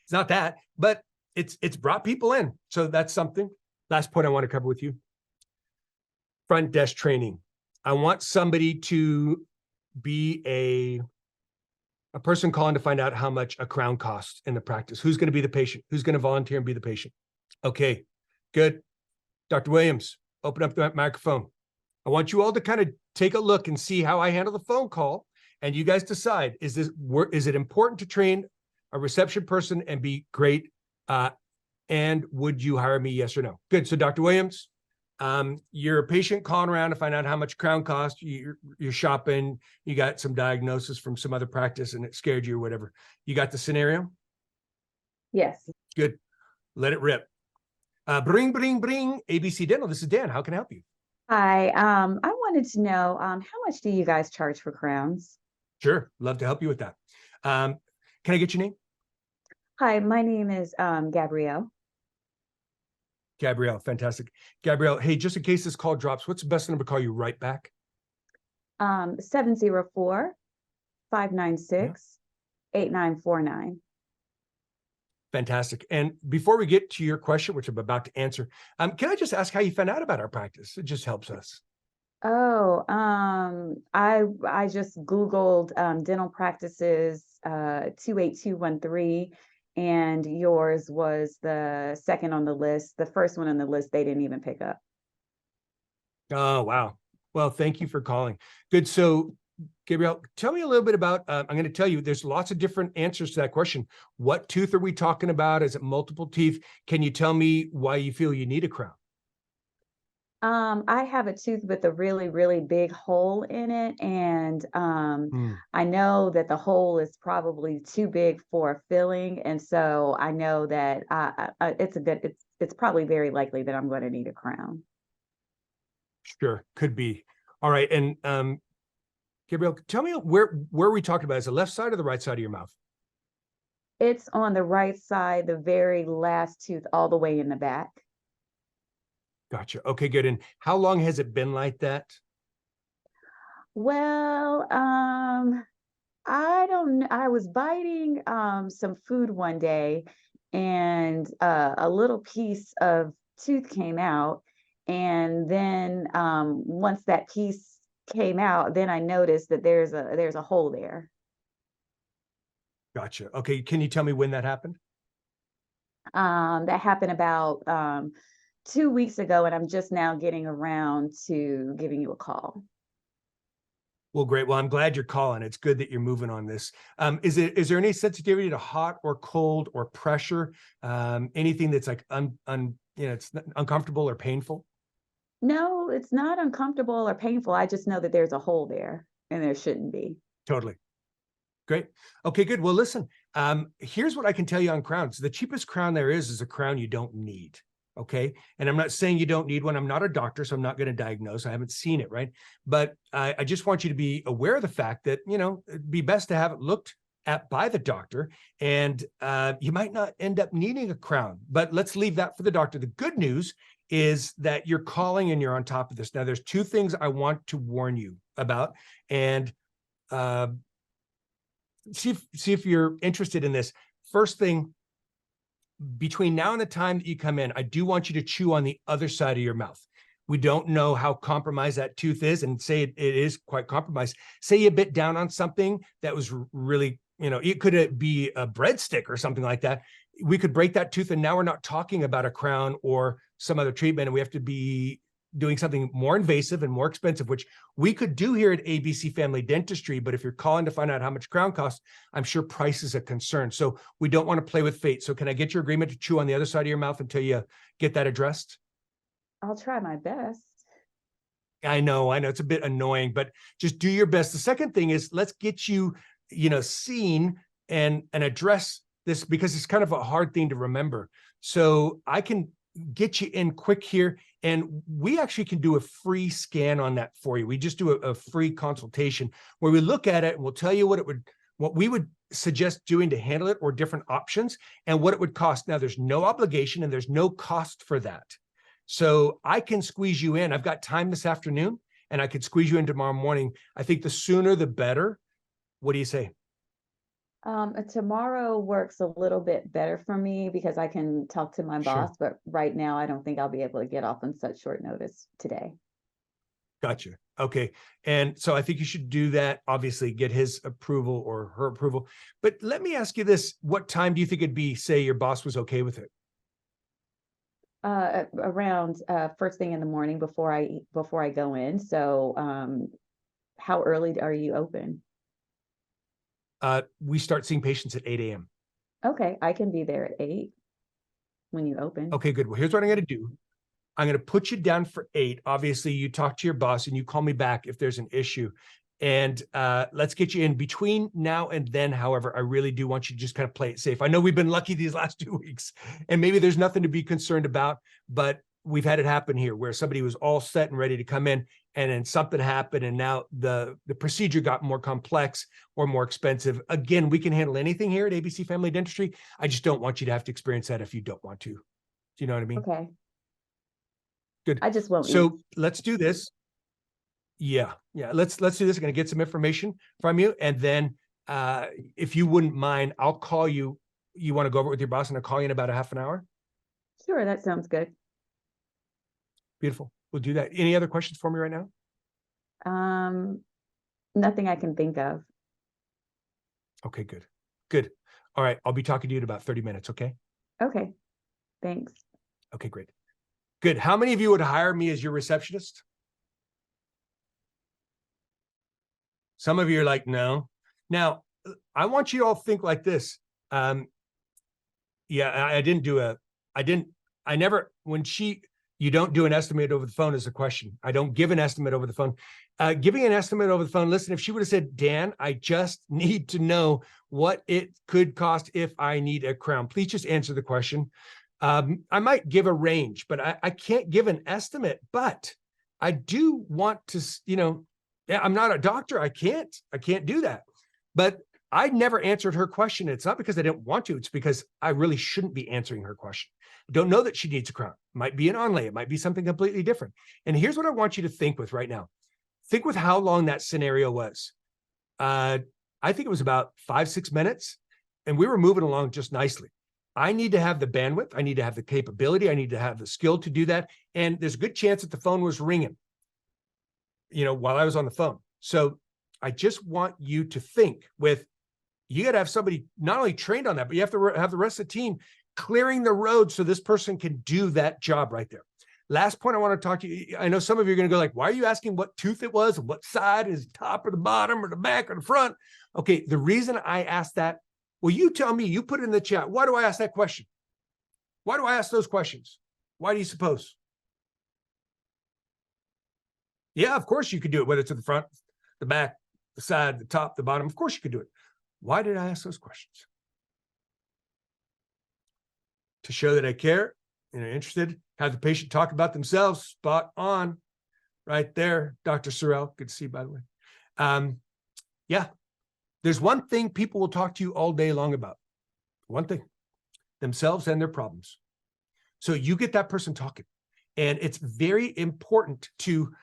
Speaker 1: it's not that, but it's brought people in. So that's something. Last point I want to cover with you. Front desk training. I want somebody to be a person calling to find out how much a crown costs in the practice. Who's going to be the patient? Who's going to volunteer and be the patient? Okay, good. Dr. Williams, open up that microphone. I want you all to kind of take a look and see how I handle the phone call. And you guys decide, is it important to train a reception person and be great? And would you hire me? Yes or no? Good. So Dr. Williams, you're a patient calling around to find out how much crown costs. You're shopping. You got some diagnosis from some other practice and it scared you or whatever. You got the scenario?
Speaker 7: Yes.
Speaker 1: Good. Let it rip. Bring, ABC Dental. This is Dan. How can I help you?
Speaker 7: Hi. I wanted to know, how much do you guys charge for crowns?
Speaker 1: Sure. Love to help you with that. Can I get your name?
Speaker 7: Hi, my name is Gabrielle.
Speaker 1: Gabrielle. Fantastic. Gabrielle, hey, just in case this call drops, what's the best number to call you right back?
Speaker 7: 704-596-8949.
Speaker 1: Fantastic. And before we get to your question, which I'm about to answer, can I just ask how you found out about our practice? It just helps us.
Speaker 7: Oh, I just Googled dental practices 28213, and yours was the second on the list. The first one on the list, they didn't even pick up.
Speaker 1: Oh, wow. Well, thank you for calling. Good. So Gabrielle, tell me a little bit about, I'm going to tell you, there's lots of different answers to that question. What tooth are we talking about? Is it multiple teeth? Can you tell me why you feel you need a crown?
Speaker 7: I have a tooth with a really, really big hole in it. And I know that the hole is probably too big for a filling. And so I know that it's probably very likely that I'm going to need a crown.
Speaker 1: Sure, could be. All right. And Gabrielle, tell me where are we talking about? Is it left side or the right side of your mouth?
Speaker 7: It's on the right side, the very last tooth, all the way in the back.
Speaker 1: Gotcha. Okay, good. And how long has it been like that?
Speaker 7: Well, I don't know. I was biting some food one day, and a little piece of tooth came out. And then once that piece came out, then I noticed that there's a hole there.
Speaker 1: Gotcha. Okay. Can you tell me when that happened?
Speaker 7: That happened about 2 weeks ago, and I'm just now getting around to giving you a call.
Speaker 1: Well, great. Well, I'm glad you're calling. It's good that you're moving on this. Is there any sensitivity to hot or cold or pressure? Anything that's like it's uncomfortable or painful?
Speaker 7: No, it's not uncomfortable or painful. I just know that there's a hole there and there shouldn't be.
Speaker 1: Totally. Great. Okay, good. Well, listen, here's what I can tell you on crowns. The cheapest crown there is a crown you don't need. Okay. And I'm not saying you don't need one. I'm not a doctor, so I'm not going to diagnose. I haven't seen it. Right. But I just want you to be aware of the fact that, it'd be best to have it looked at by the doctor, and you might not end up needing a crown, but let's leave that for the doctor. The good news is that you're calling and you're on top of this. Now, there's two things I want to warn you about, and see if you're interested in this. first thing, between now and the time that you come in, I do want you to chew on the other side of your mouth. We don't know how compromised that tooth is, and say it is quite compromised. Say you bit down on something that was really, it could be a breadstick or something like that. We could break that tooth, and now we're not talking about a crown or some other treatment, and we have to be doing something more invasive and more expensive, which we could do here at ABC Family Dentistry. But if you're calling to find out how much crown costs, I'm sure price is a concern. So we don't want to play with fate. So can I get your agreement to chew on the other side of your mouth until you get that addressed?
Speaker 7: I'll try my best.
Speaker 1: I know it's a bit annoying, but just do your best. The second thing is, let's get you, seen and address this, because it's kind of a hard thing to remember. So I can get you in quick here, and we actually can do a free scan on that for you. We just do a free consultation where we look at it and we'll tell you what we would suggest doing to handle it, or different options, and what it would cost. Now, there's no obligation and there's no cost for that. So I can squeeze you in. I've got time this afternoon, and I could squeeze you in tomorrow morning. I think the sooner the better. What do you say?
Speaker 7: Tomorrow works a little bit better for me because I can talk to my boss, but right now I don't think I'll be able to get off on such short notice today.
Speaker 1: Gotcha. Okay. And so I think you should do that, obviously get his approval or her approval. But let me ask you this. What time do you think it'd be, say your boss was okay with it?
Speaker 7: Around first thing in the morning before I go in. So how early are you open?
Speaker 1: We start seeing patients at 8 a.m.
Speaker 7: Okay, I can be there at 8 when you open.
Speaker 1: Okay, good. Well, here's what I'm going to do. I'm going to put you down for 8. Obviously, you talk to your boss and you call me back if there's an issue. And let's get you in between now and then. However, I really do want you to just kind of play it safe. I know we've been lucky these last 2 weeks, and maybe there's nothing to be concerned about, but we've had it happen here where somebody was all set and ready to come in, and then something happened, and now the procedure got more complex or more expensive. Again, we can handle anything here at ABC Family Dentistry. I just don't want you to have to experience that if you don't want to. Do you know what I mean?
Speaker 7: Okay.
Speaker 1: Good.
Speaker 7: I just won't.
Speaker 1: So let's do this. Yeah. Let's do this. I'm going to get some information from you, and then if you wouldn't mind, I'll call you. You want to go over it with your boss, and I'll call you in about a half an hour?
Speaker 7: Sure, that sounds good.
Speaker 1: Beautiful. We'll do that. Any other questions for me right now?
Speaker 7: Nothing I can think of.
Speaker 1: Okay, good. All right. I'll be talking to you in about 30 minutes. Okay.
Speaker 7: Okay. Thanks.
Speaker 1: Okay, great. Good. How many of you would hire me as your receptionist? Some of you are like, no. Now, I want you to all think like this. You don't do an estimate over the phone is a question. I don't give an estimate over the phone. Giving an estimate over the phone, listen, if she would have said, Dan, I just need to know what it could cost if I need a crown, please just answer the question. I might give a range, but I can't give an estimate, but I do want to, I'm not a doctor. I can't do that. But I never answered her question. It's not because I didn't want to. It's because I really shouldn't be answering her question. Don't know that she needs a crown. It might be an onlay. It might be something completely different. And here's what I want you to think with right now. Think with how long that scenario was. I think it was about 5-6 minutes, and we were moving along just nicely. I need to have the bandwidth. I need to have the capability. I need to have the skill to do that. And there's a good chance that the phone was ringing, while I was on the phone. So I just want you to think with, you got to have somebody not only trained on that, but you have to have the rest of the team clearing the road so this person can do that job right there. Last point I want to talk to you. I know some of you are going to go like, why are you asking what tooth it was and what side is top or the bottom or the back or the front? Okay. The reason I asked that, well, you tell me, you put it in the chat. Why do I ask that question? Why do I ask those questions? Why do you suppose? Yeah, of course you could do it, whether it's at the front, the back, the side, the top, the bottom. Of course you could do it. Why did I ask those questions? To show that I care and are interested. Have the patient talk about themselves. Spot on. Right there, Dr. Sorrell. Good to see you, by the way. Yeah. There's one thing people will talk to you all day long about. One thing. Themselves and their problems. So you get that person talking. And it's very important to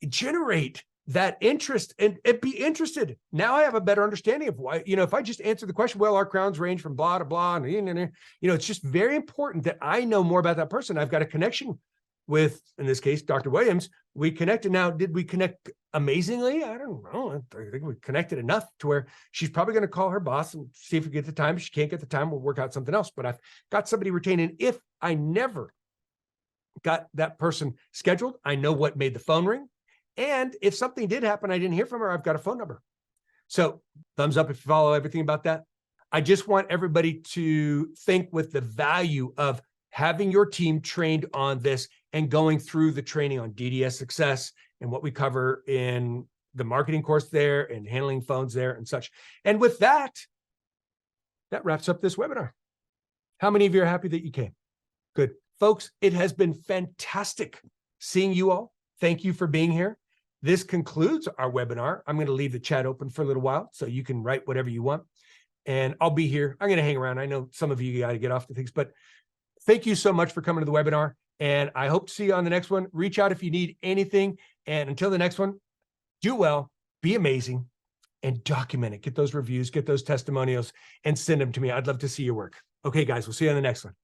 Speaker 1: generate that interest and be interested. Now I have a better understanding of why, if I just answer the question, well, our crowns range from blah to blah, and it's just very important that I know more about that person. I've got a connection with, in this case, Dr. Williams. We connected. Now, did we connect amazingly? I don't know. I think we connected enough to where she's probably going to call her boss and see if we get the time. If she can't get the time, we'll work out something else. But I've got somebody retained. And if I never got that person scheduled, I know what made the phone ring. And if something did happen, I didn't hear from her, I've got a phone number. So thumbs up if you follow everything about that. I just want everybody to think with the value of having your team trained on this and going through the training on DDS Success and what we cover in the marketing course there and handling phones there and such. And with that, that wraps up this webinar. How many of you are happy that you came? Good. Folks, it has been fantastic seeing you all. Thank you for being here. This concludes our webinar. I'm going to leave the chat open for a little while so you can write whatever you want. And I'll be here. I'm going to hang around. I know some of you got to get off to things, but thank you so much for coming to the webinar. And I hope to see you on the next one. Reach out if you need anything. And until the next one, do well, be amazing, and document it. Get those reviews, get those testimonials, and send them to me. I'd love to see your work. Okay, guys, we'll see you on the next one.